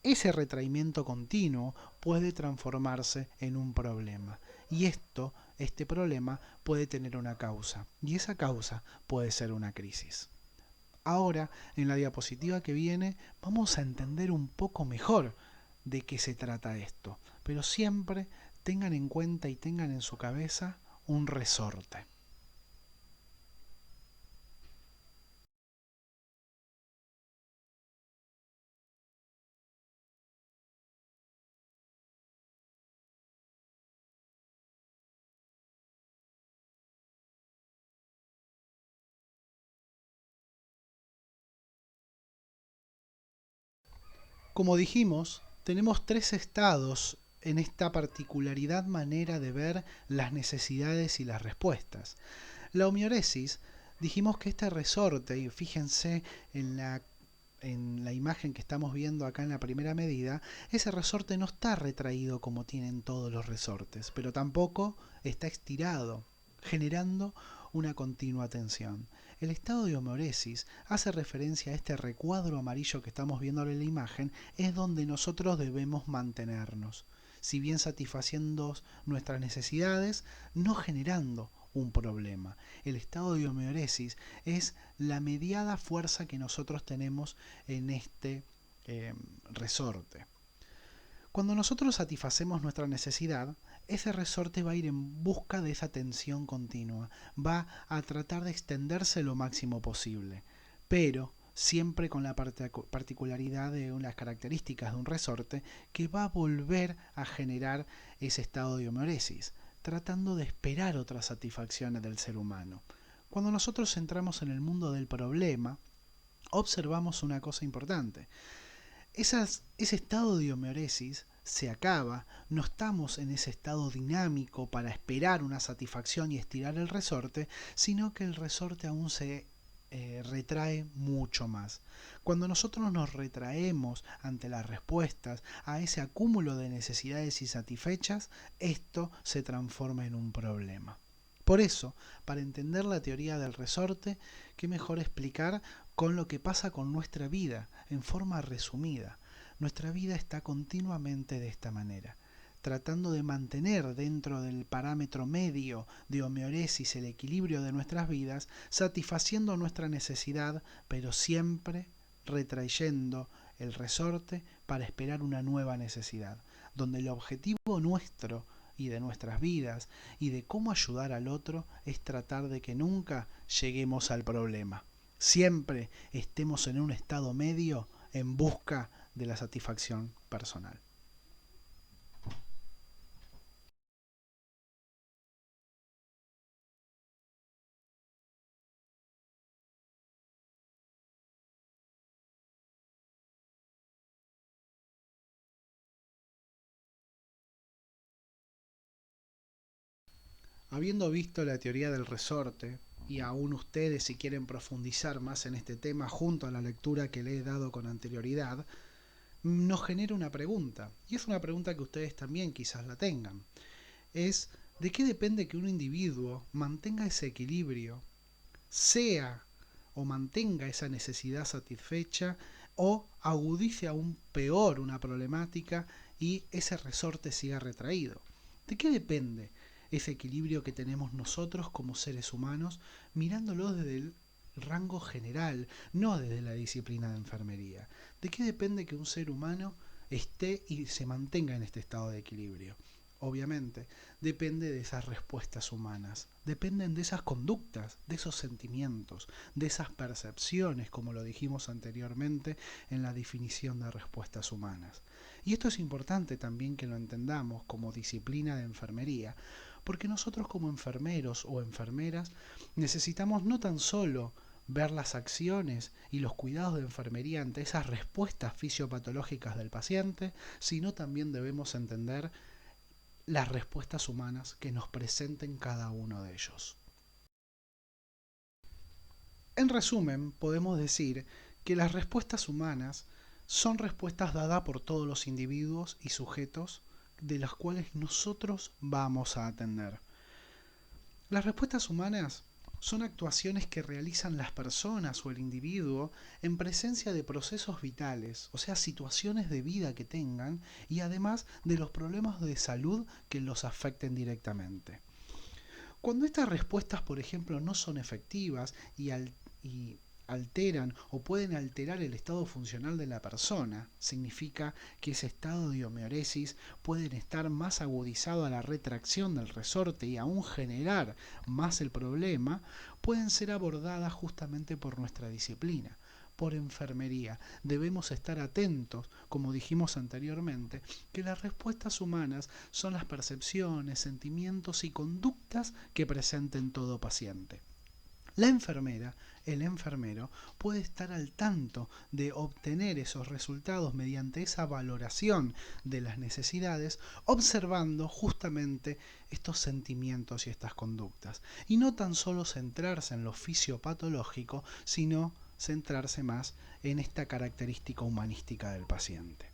A: Ese retraimiento continuo puede transformarse en un problema. Y este problema puede tener una causa. Y esa causa puede ser una crisis. Ahora, en la diapositiva que viene, vamos a entender un poco mejor de qué se trata esto. Pero siempre tengan en cuenta y tengan en su cabeza un resorte. Como dijimos, tenemos tres estados en esta particularidad manera de ver las necesidades y las respuestas. La homeoresis, dijimos que este resorte, y fíjense en la imagen que estamos viendo acá en la primera medida, ese resorte no está retraído como tienen todos los resortes, pero tampoco está estirado, generando una continua tensión. El estado de homeoresis hace referencia a este recuadro amarillo que estamos viendo en la imagen, es donde nosotros debemos mantenernos, si bien satisfaciendo nuestras necesidades, no generando un problema. El estado de homeoresis es la mediada fuerza que nosotros tenemos en este resorte. Cuando nosotros satisfacemos nuestra necesidad, ese resorte va a ir en busca de esa tensión continua, va a tratar de extenderse lo máximo posible, pero siempre con la particularidad de unas características de un resorte que va a volver a generar ese estado de homeoresis, tratando de esperar otras satisfacciones del ser humano. Cuando nosotros entramos en el mundo del problema, observamos una cosa importante. Ese estado de homeoresis se acaba, no estamos en ese estado dinámico para esperar una satisfacción y estirar el resorte, sino que el resorte aún se retrae mucho más. Cuando nosotros nos retraemos ante las respuestas a ese acúmulo de necesidades insatisfechas, esto se transforma en un problema. Por eso, para entender la teoría del resorte, qué mejor explicar con lo que pasa con nuestra vida, en forma resumida. Nuestra vida está continuamente de esta manera, tratando de mantener dentro del parámetro medio de homeoresis el equilibrio de nuestras vidas, satisfaciendo nuestra necesidad, pero siempre retrayendo el resorte para esperar una nueva necesidad, donde el objetivo nuestro y de nuestras vidas y de cómo ayudar al otro es tratar de que nunca lleguemos al problema. Siempre estemos en un estado medio en busca de la satisfacción personal. Habiendo visto la teoría del resorte, y aún ustedes si quieren profundizar más en este tema junto a la lectura que le he dado con anterioridad, nos genera una pregunta, y es una pregunta que ustedes también quizás la tengan. Es, ¿de qué depende que un individuo mantenga ese equilibrio, sea o mantenga esa necesidad satisfecha o agudice aún peor una problemática y ese resorte siga retraído? ¿De qué depende ese equilibrio que tenemos nosotros como seres humanos mirándolo desde el rango general, no desde la disciplina de enfermería? ¿De qué depende que un ser humano esté y se mantenga en este estado de equilibrio? Obviamente, depende de esas respuestas humanas, dependen de esas conductas, de esos sentimientos, de esas percepciones, como lo dijimos anteriormente en la definición de respuestas humanas. Y esto es importante también que lo entendamos como disciplina de enfermería, porque nosotros como enfermeros o enfermeras necesitamos no tan solo ver las acciones y los cuidados de enfermería ante esas respuestas fisiopatológicas del paciente, sino también debemos entender las respuestas humanas que nos presenten cada uno de ellos. En resumen, podemos decir que las respuestas humanas son respuestas dadas por todos los individuos y sujetos de los cuales nosotros vamos a atender. Las respuestas humanas son actuaciones que realizan las personas o el individuo en presencia de procesos vitales, o sea, situaciones de vida que tengan y además de los problemas de salud que los afecten directamente. Cuando estas respuestas, por ejemplo, no son efectivas y alteran o pueden alterar el estado funcional de la persona, significa que ese estado de homeoresis puede estar más agudizado a la retracción del resorte y aún generar más el problema, pueden ser abordadas justamente por nuestra disciplina, por enfermería. Debemos estar atentos, como dijimos anteriormente, que las respuestas humanas son las percepciones, sentimientos y conductas que presenten todo paciente. La enfermera, el enfermero, puede estar al tanto de obtener esos resultados mediante esa valoración de las necesidades, observando justamente estos sentimientos y estas conductas. Y no tan solo centrarse en lo fisiopatológico, sino centrarse más en esta característica humanística del paciente.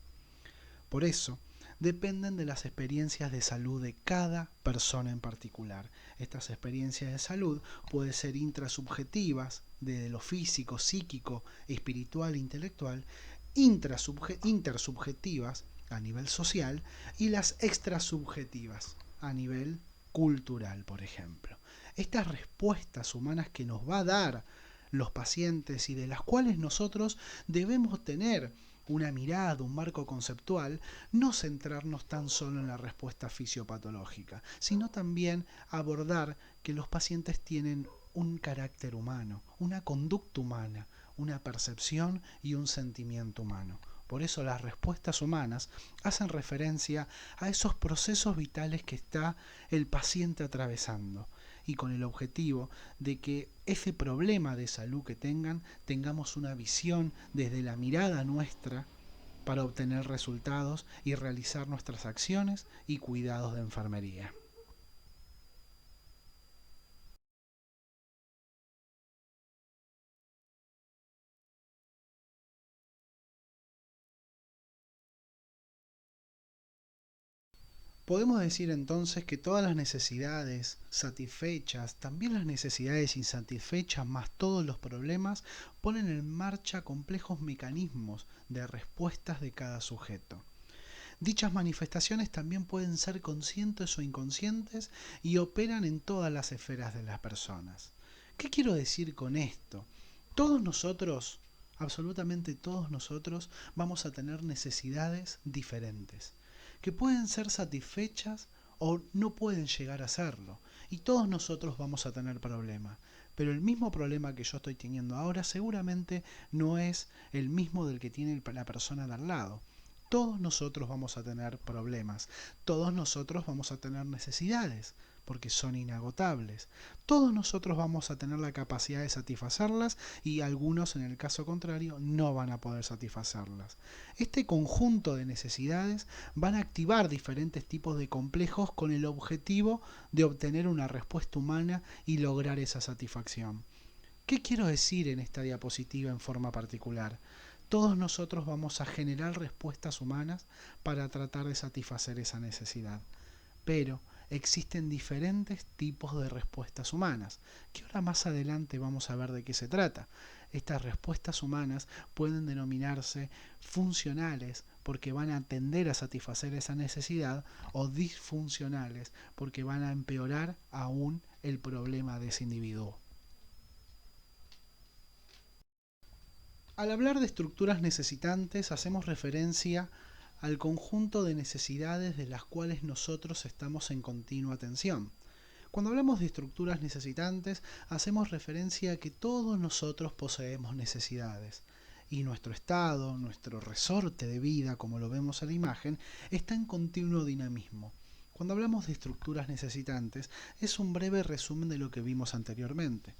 A: Por eso, dependen de las experiencias de salud de cada persona en particular. Estas experiencias de salud pueden ser intrasubjetivas, de lo físico, psíquico, espiritual e intelectual, intersubjetivas a nivel social y las extrasubjetivas a nivel cultural, por ejemplo. Estas respuestas humanas que nos va a dar los pacientes y de las cuales nosotros debemos tener una mirada, un marco conceptual, no centrarnos tan solo en la respuesta fisiopatológica, sino también abordar que los pacientes tienen un carácter humano, una conducta humana, una percepción y un sentimiento humano. Por eso las respuestas humanas hacen referencia a esos procesos vitales que está el paciente atravesando y con el objetivo de que ese problema de salud que tengan, tengamos una visión desde la mirada nuestra para obtener resultados y realizar nuestras acciones y cuidados de enfermería. Podemos decir entonces que todas las necesidades satisfechas, también las necesidades insatisfechas, más todos los problemas, ponen en marcha complejos mecanismos de respuestas de cada sujeto. Dichas manifestaciones también pueden ser conscientes o inconscientes y operan en todas las esferas de las personas. ¿Qué quiero decir con esto? Todos nosotros, absolutamente todos nosotros, vamos a tener necesidades diferentes, que pueden ser satisfechas o no pueden llegar a serlo. Y todos nosotros vamos a tener problemas. Pero el mismo problema que yo estoy teniendo ahora seguramente no es el mismo del que tiene la persona de al lado. Todos nosotros vamos a tener problemas, todos nosotros vamos a tener necesidades, porque son inagotables. Todos nosotros vamos a tener la capacidad de satisfacerlas y algunos, en el caso contrario, no van a poder satisfacerlas. Este conjunto de necesidades van a activar diferentes tipos de complejos con el objetivo de obtener una respuesta humana y lograr esa satisfacción. ¿Qué quiero decir en esta diapositiva en forma particular? Todos nosotros vamos a generar respuestas humanas para tratar de satisfacer esa necesidad. Pero existen diferentes tipos de respuestas humanas, que ahora más adelante vamos a ver de qué se trata. Estas respuestas humanas pueden denominarse funcionales porque van a tender a satisfacer esa necesidad o disfuncionales porque van a empeorar aún el problema de ese individuo. Al hablar de estructuras necesitantes hacemos referencia al conjunto de necesidades de las cuales nosotros estamos en continua atención. Cuando hablamos de estructuras necesitantes hacemos referencia a que todos nosotros poseemos necesidades y nuestro estado, nuestro resorte de vida, como lo vemos en la imagen, está en continuo dinamismo. Cuando hablamos de estructuras necesitantes es un breve resumen de lo que vimos anteriormente.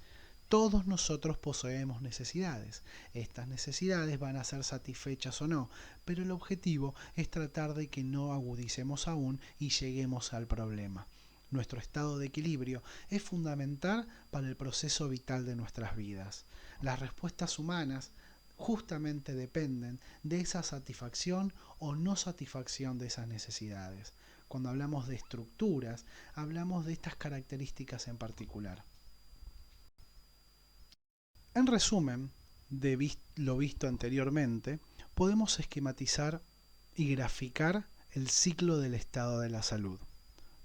A: Todos nosotros poseemos necesidades. Estas necesidades van a ser satisfechas o no, pero el objetivo es tratar de que no agudicemos aún y lleguemos al problema. Nuestro estado de equilibrio es fundamental para el proceso vital de nuestras vidas. Las respuestas humanas justamente dependen de esa satisfacción o no satisfacción de esas necesidades. cuando hablamos de estructuras, hablamos de estas características en particular. En resumen, de lo visto anteriormente, podemos esquematizar y graficar el ciclo del estado de la salud.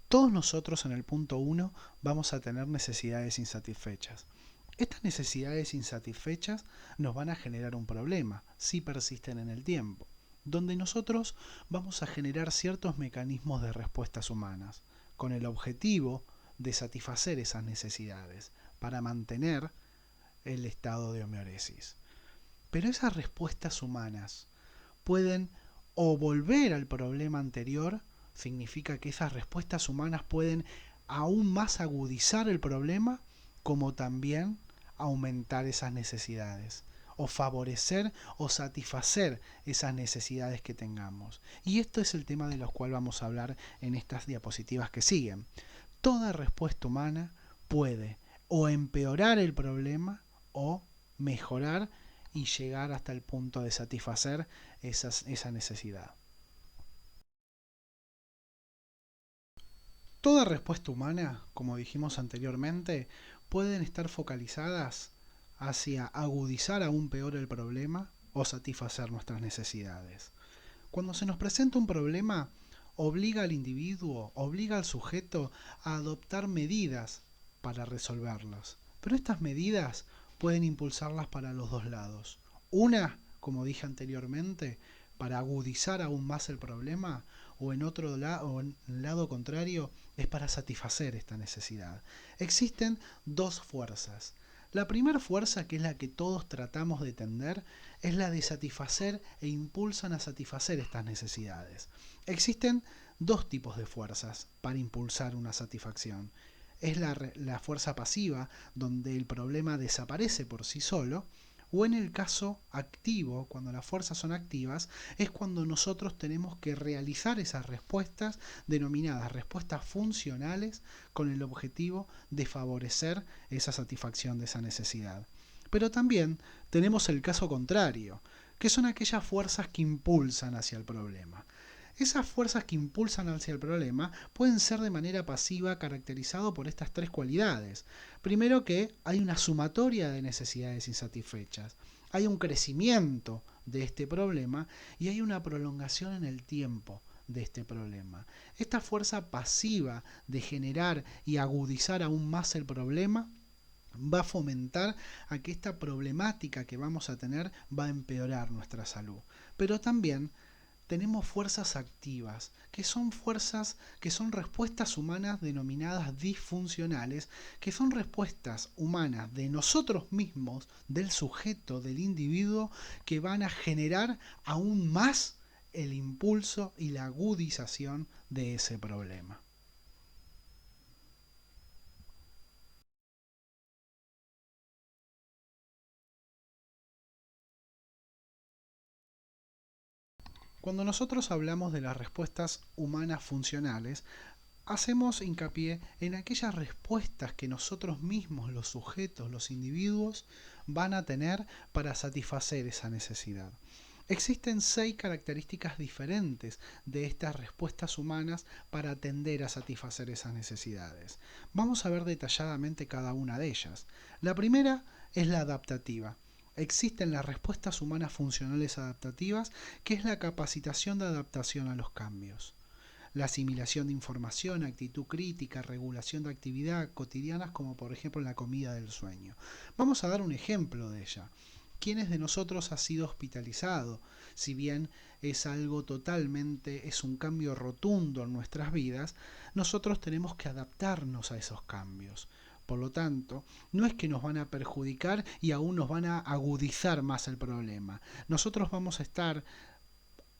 A: Todos nosotros en el punto 1 vamos a tener necesidades insatisfechas. Estas necesidades insatisfechas nos van a generar un problema si persisten en el tiempo, donde nosotros vamos a generar ciertos mecanismos de respuestas humanas, con el objetivo de satisfacer esas necesidades, para mantener el estado de homeoresis. Pero esas respuestas humanas pueden o volver al problema anterior, significa que esas respuestas humanas pueden aún más agudizar el problema, como también aumentar esas necesidades, o favorecer o satisfacer esas necesidades que tengamos. Y esto es el tema de los cual vamos a hablar en estas diapositivas que siguen. Toda respuesta humana puede o empeorar el problema o mejorar y llegar hasta el punto de satisfacer esa necesidad. Toda respuesta humana, como dijimos anteriormente, pueden estar focalizadas hacia agudizar aún peor el problema o satisfacer nuestras necesidades. Cuando se nos presenta un problema, obliga al individuo, obliga al sujeto a adoptar medidas para resolverlas. Pero estas medidas pueden impulsarlas para los dos lados. Una, como dije anteriormente, para agudizar aún más el problema, o en el lado contrario, es para satisfacer esta necesidad. Existen dos fuerzas. La primera fuerza, que es la que todos tratamos de tender, es la de satisfacer e impulsan a satisfacer estas necesidades. Existen dos tipos de fuerzas para impulsar una satisfacción. Es la fuerza pasiva, donde el problema desaparece por sí solo, o en el caso activo, cuando las fuerzas son activas, es cuando nosotros tenemos que realizar esas respuestas denominadas respuestas funcionales con el objetivo de favorecer esa satisfacción de esa necesidad. Pero también tenemos el caso contrario, que son aquellas fuerzas que impulsan hacia el problema. Esas fuerzas que impulsan hacia el problema pueden ser de manera pasiva caracterizado por estas tres cualidades. Primero, que hay una sumatoria de necesidades insatisfechas, hay un crecimiento de este problema y hay una prolongación en el tiempo de este problema. Esta fuerza pasiva de generar y agudizar aún más el problema va a fomentar a que esta problemática que vamos a tener va a empeorar nuestra salud. Pero también tenemos fuerzas activas, que son respuestas humanas denominadas disfuncionales, que son respuestas humanas de nosotros mismos, del sujeto, del individuo, que van a generar aún más el impulso y la agudización de ese problema. Cuando nosotros hablamos de las respuestas humanas funcionales, hacemos hincapié en aquellas respuestas que nosotros mismos, los sujetos, los individuos, van a tener para satisfacer esa necesidad. Existen 6 características diferentes de estas respuestas humanas para atender a satisfacer esas necesidades. Vamos a ver detalladamente cada una de ellas. La primera es la adaptativa. Existen las respuestas humanas funcionales adaptativas, que es la capacitación de adaptación a los cambios. La asimilación de información, actitud crítica, regulación de actividad cotidianas, como por ejemplo la comida del sueño. Vamos a dar un ejemplo de ella. ¿Quiénes de nosotros ha sido hospitalizado? Si bien es algo totalmente, es un cambio rotundo en nuestras vidas, nosotros tenemos que adaptarnos a esos cambios. Por lo tanto, no es que nos van a perjudicar y aún nos van a agudizar más el problema. Nosotros vamos a estar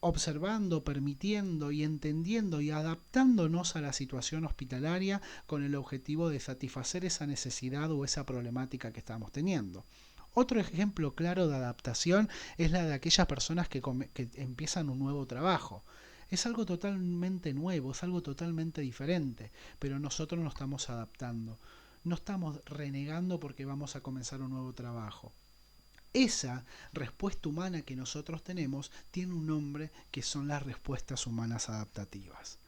A: observando, permitiendo y entendiendo y adaptándonos a la situación hospitalaria con el objetivo de satisfacer esa necesidad o esa problemática que estamos teniendo. Otro ejemplo claro de adaptación es la de aquellas personas que empiezan un nuevo trabajo. Es algo totalmente nuevo, es algo totalmente diferente, pero nosotros nos estamos adaptando. No estamos renegando porque vamos a comenzar un nuevo trabajo. Esa respuesta humana que nosotros tenemos tiene un nombre, que son las respuestas humanas adaptativas.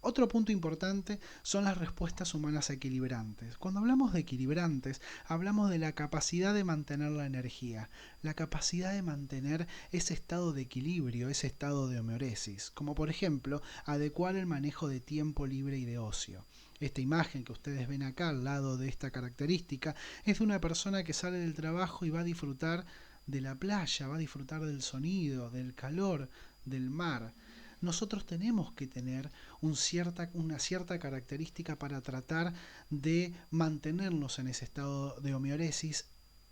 A: Otro punto importante son las respuestas humanas equilibrantes. Cuando hablamos de equilibrantes, hablamos de la capacidad de mantener la energía, la capacidad de mantener ese estado de equilibrio, ese estado de homeoresis, como por ejemplo, adecuar el manejo de tiempo libre y de ocio. Esta imagen que ustedes ven acá al lado de esta característica es de una persona que sale del trabajo y va a disfrutar de la playa, va a disfrutar del sonido, del calor, del mar. Nosotros tenemos que tener una cierta característica para tratar de mantenernos en ese estado de homeoresis,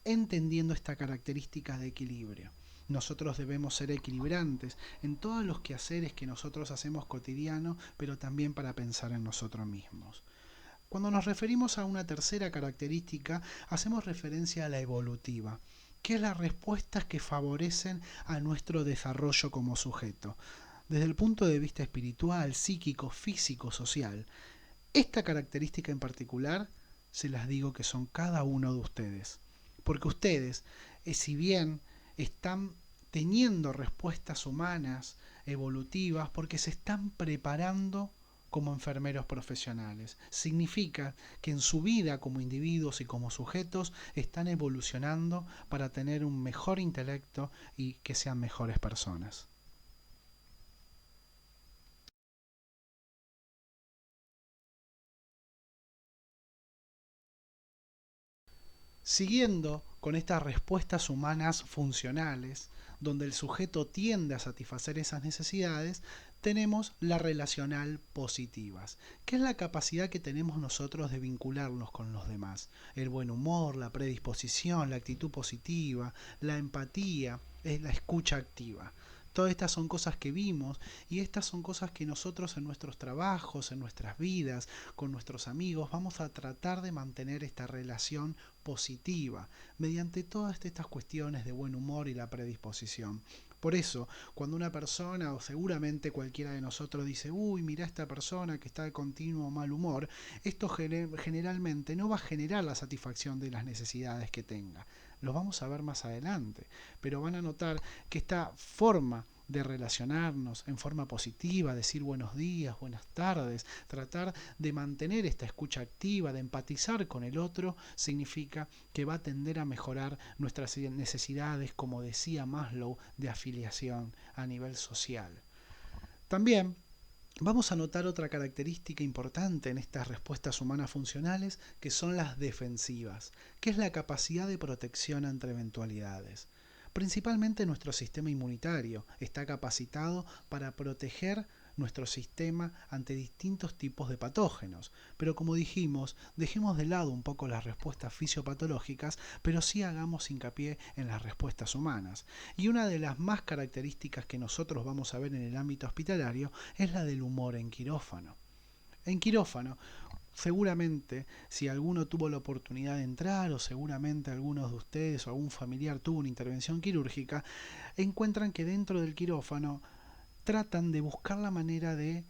A: entendiendo esta característica de equilibrio. Nosotros debemos ser equilibrantes en todos los quehaceres que nosotros hacemos cotidiano, pero también para pensar en nosotros mismos. Cuando nos referimos a una tercera característica, hacemos referencia a la evolutiva, que es las respuestas que favorecen a nuestro desarrollo como sujeto desde el punto de vista espiritual, psíquico, físico, social. Esta característica en particular se las digo que son cada uno de ustedes. Porque ustedes, si bien están teniendo respuestas humanas, evolutivas, porque se están preparando como enfermeros profesionales. Significa que en su vida como individuos y como sujetos están evolucionando para tener un mejor intelecto y que sean mejores personas. Siguiendo con estas respuestas humanas funcionales, donde el sujeto tiende a satisfacer esas necesidades, tenemos la relacional positivas, que es la capacidad que tenemos nosotros de vincularnos con los demás. El buen humor, la predisposición, la actitud positiva, la empatía, es la escucha activa. Todas estas son cosas que vimos y estas son cosas que nosotros en nuestros trabajos, en nuestras vidas, con nuestros amigos, vamos a tratar de mantener esta relación positiva mediante todas estas cuestiones de buen humor y la predisposición. Por eso, cuando una persona o seguramente cualquiera de nosotros dice, uy, mira esta persona que está de continuo mal humor, esto generalmente no va a generar la satisfacción de las necesidades que tenga. Lo vamos a ver más adelante, pero van a notar que esta forma de relacionarnos en forma positiva, decir buenos días, buenas tardes, tratar de mantener esta escucha activa, de empatizar con el otro, significa que va a tender a mejorar nuestras necesidades, como decía Maslow, de afiliación a nivel social. También vamos a notar otra característica importante en estas respuestas humanas funcionales, que son las defensivas, que es la capacidad de protección ante eventualidades. Principalmente nuestro sistema inmunitario está capacitado para proteger nuestro sistema ante distintos tipos de patógenos. Pero como dijimos, dejemos de lado un poco las respuestas fisiopatológicas, pero sí hagamos hincapié en las respuestas humanas. Y una de las más características que nosotros vamos a ver en el ámbito hospitalario es la del humor en quirófano. En quirófano, seguramente, si alguno tuvo la oportunidad de entrar o seguramente algunos de ustedes o algún familiar tuvo una intervención quirúrgica, encuentran que dentro del quirófano tratan de buscar la manera de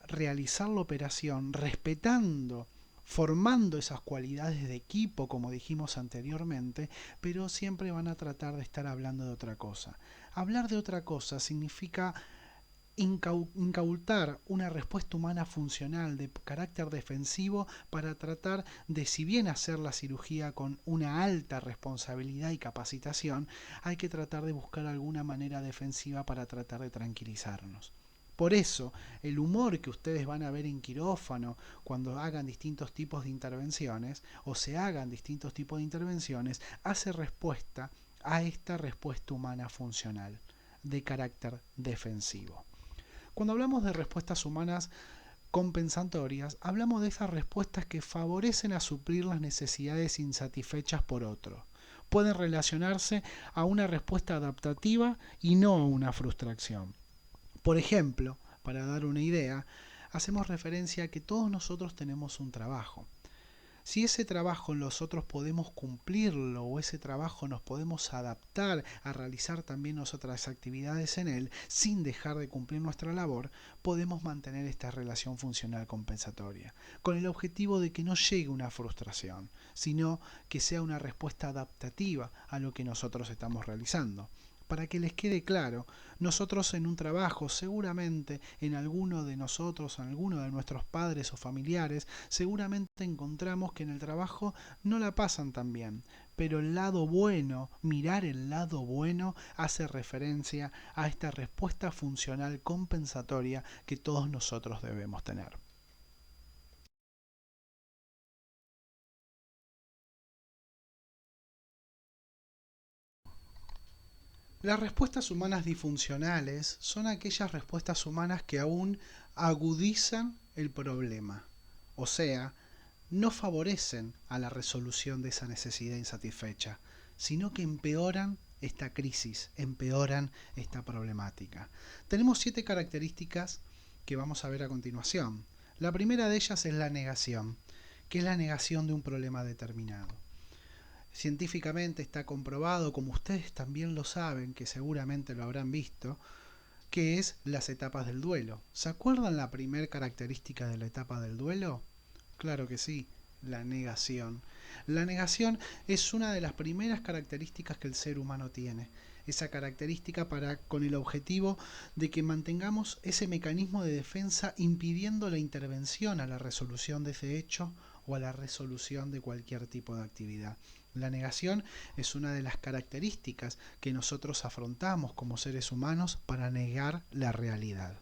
A: realizar la operación respetando, formando esas cualidades de equipo como dijimos anteriormente, pero siempre van a tratar de estar hablando de otra cosa. Hablar de otra cosa significa incautar una respuesta humana funcional de carácter defensivo para tratar de, si bien hacer la cirugía con una alta responsabilidad y capacitación, hay que tratar de buscar alguna manera defensiva para tratar de tranquilizarnos. Por eso, el humor que ustedes van a ver en quirófano cuando hagan distintos tipos de intervenciones o se hagan distintos tipos de intervenciones hace respuesta a esta respuesta humana funcional de carácter defensivo. Cuando hablamos de respuestas humanas compensatorias, hablamos de esas respuestas que favorecen a suplir las necesidades insatisfechas por otro. Pueden relacionarse a una respuesta adaptativa y no a una frustración. Por ejemplo, para dar una idea, hacemos referencia a que todos nosotros tenemos un trabajo. Si ese trabajo nosotros podemos cumplirlo o ese trabajo nos podemos adaptar a realizar también otras actividades en él sin dejar de cumplir nuestra labor, podemos mantener esta relación funcional compensatoria, con el objetivo de que no llegue una frustración, sino que sea una respuesta adaptativa a lo que nosotros estamos realizando. para que les quede claro. Nosotros en un trabajo, seguramente en alguno de nosotros, en alguno de nuestros padres o familiares, seguramente encontramos que en el trabajo no la pasan tan bien. Pero el lado bueno, mirar el lado bueno, hace referencia a esta respuesta funcional compensatoria que todos nosotros debemos tener. Las respuestas humanas disfuncionales son aquellas respuestas humanas que aún agudizan el problema, o sea, no favorecen a la resolución de esa necesidad insatisfecha, sino que empeoran esta crisis, empeoran esta problemática. Tenemos 7 características que vamos a ver a continuación. La primera de ellas es la negación, que es la negación de un problema determinado. Científicamente está comprobado, como ustedes también lo saben, que seguramente lo habrán visto, que es las etapas del duelo. ¿Se acuerdan la primera característica de la etapa del duelo? Claro que sí, la negación. La negación es una de las primeras características que el ser humano tiene. Esa característica con el objetivo de que mantengamos ese mecanismo de defensa impidiendo la intervención a la resolución de ese hecho o a la resolución de cualquier tipo de actividad. La negación es una de las características que nosotros afrontamos como seres humanos para negar la realidad.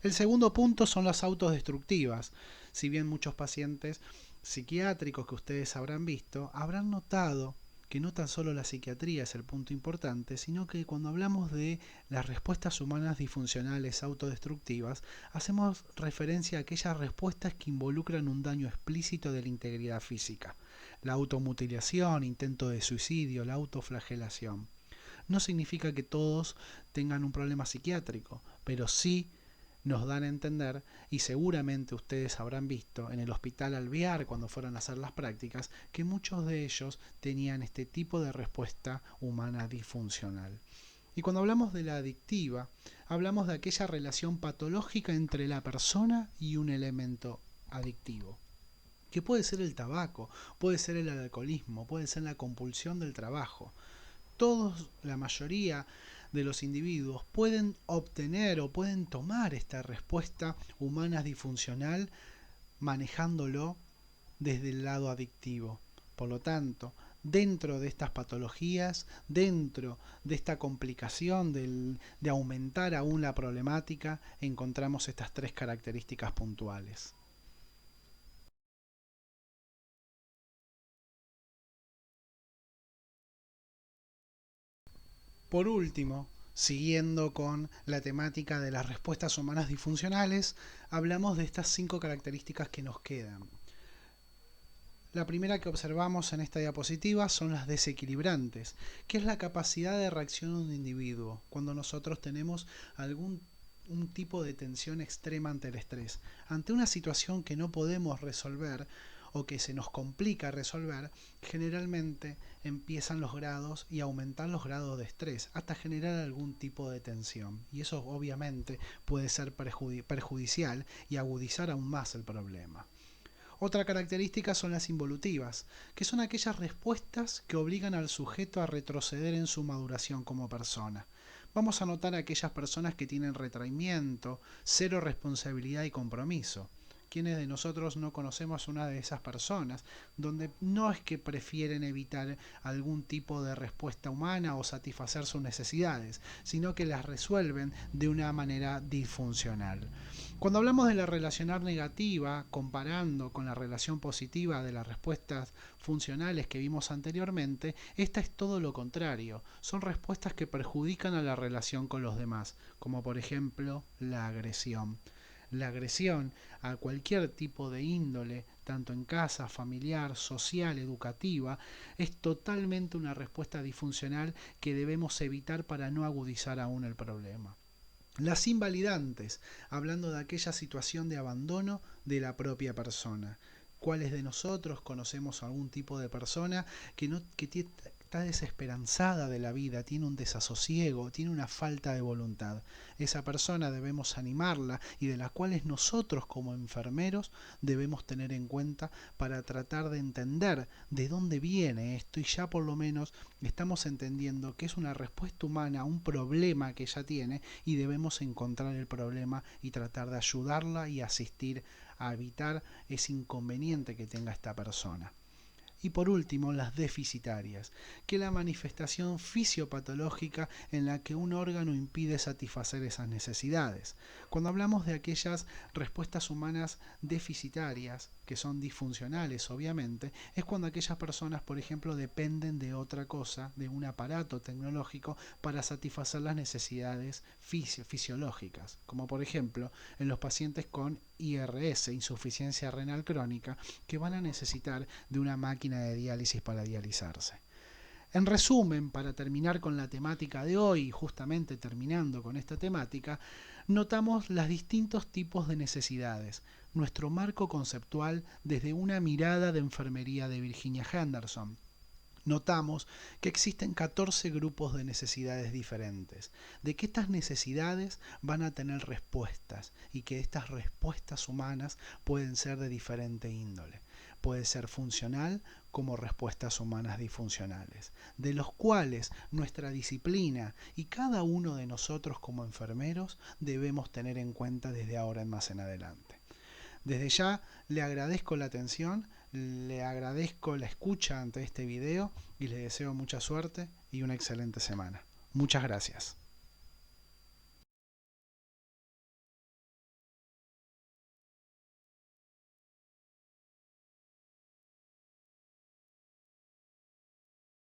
A: El segundo punto son las autodestructivas. Si bien muchos pacientes psiquiátricos que ustedes habrán visto, habrán notado que no tan solo la psiquiatría es el punto importante, sino que cuando hablamos de las respuestas humanas disfuncionales autodestructivas, hacemos referencia a aquellas respuestas que involucran un daño explícito de la integridad física. La automutilación, intento de suicidio, la autoflagelación. No significa que todos tengan un problema psiquiátrico, pero sí nos dan a entender, y seguramente ustedes habrán visto en el hospital Alvear cuando fueron a hacer las prácticas, que muchos de ellos tenían este tipo de respuesta humana disfuncional. Y cuando hablamos de la adictiva, hablamos de aquella relación patológica entre la persona y un elemento adictivo, que puede ser el tabaco, puede ser el alcoholismo, puede ser la compulsión del trabajo. Todos, la mayoría de los individuos pueden obtener o pueden tomar esta respuesta humana disfuncional manejándolo desde el lado adictivo. Por lo tanto, dentro de estas patologías, dentro de esta complicación de aumentar aún la problemática, encontramos estas 3 características puntuales. Por último, siguiendo con la temática de las respuestas humanas disfuncionales, hablamos de estas 5 características que nos quedan. La primera que observamos en esta diapositiva son las desequilibrantes, que es la capacidad de reacción de un individuo cuando nosotros tenemos un tipo de tensión extrema ante el estrés. Ante una situación que no podemos resolver o que se nos complica resolver, generalmente empiezan los grados y aumentan los grados de estrés hasta generar algún tipo de tensión. Y eso obviamente puede ser perjudicial y agudizar aún más el problema. Otra característica son las involutivas, que son aquellas respuestas que obligan al sujeto a retroceder en su maduración como persona. Vamos a notar a aquellas personas que tienen retraimiento, cero responsabilidad y compromiso. Quienes de nosotros no conocemos una de esas personas, donde no es que prefieren evitar algún tipo de respuesta humana o satisfacer sus necesidades, sino que las resuelven de una manera disfuncional. Cuando hablamos de la relacionar negativa, comparando con la relación positiva de las respuestas funcionales que vimos anteriormente, esta es todo lo contrario. Son respuestas que perjudican a la relación con los demás, como por ejemplo la agresión. La agresión a cualquier tipo de índole, tanto en casa, familiar, social, educativa, es totalmente una respuesta disfuncional que debemos evitar para no agudizar aún el problema. Las invalidantes, hablando de aquella situación de abandono de la propia persona. ¿Cuáles de nosotros conocemos algún tipo de persona que está desesperanzada de la vida, tiene un desasosiego, tiene una falta de voluntad. Esa persona debemos animarla y de la cual nosotros como enfermeros debemos tener en cuenta para tratar de entender de dónde viene esto y ya por lo menos estamos entendiendo que es una respuesta humana a un problema que ella tiene y debemos encontrar el problema y tratar de ayudarla y asistir a evitar ese inconveniente que tenga esta persona. Y por último, las deficitarias, que es la manifestación fisiopatológica en la que un órgano impide satisfacer esas necesidades. Cuando hablamos de aquellas respuestas humanas deficitarias, que son disfuncionales obviamente, es cuando aquellas personas, por ejemplo, dependen de otra cosa, de un aparato tecnológico, para satisfacer las necesidades fisiológicas, como por ejemplo en los pacientes con IRS, insuficiencia renal crónica, que van a necesitar de una máquina de diálisis para dializarse. En resumen, para terminar con la temática de hoy, justamente terminando con esta temática, notamos los distintos tipos de necesidades, nuestro marco conceptual desde una mirada de enfermería de Virginia Henderson. Notamos que existen 14 grupos de necesidades diferentes, de que estas necesidades van a tener respuestas y que estas respuestas humanas pueden ser de diferente índole. Puede ser funcional como respuestas humanas disfuncionales, de los cuales nuestra disciplina y cada uno de nosotros como enfermeros debemos tener en cuenta desde ahora en más en adelante. Desde ya le agradezco la atención, le agradezco la escucha ante este video y le deseo mucha suerte y una excelente semana. Muchas gracias.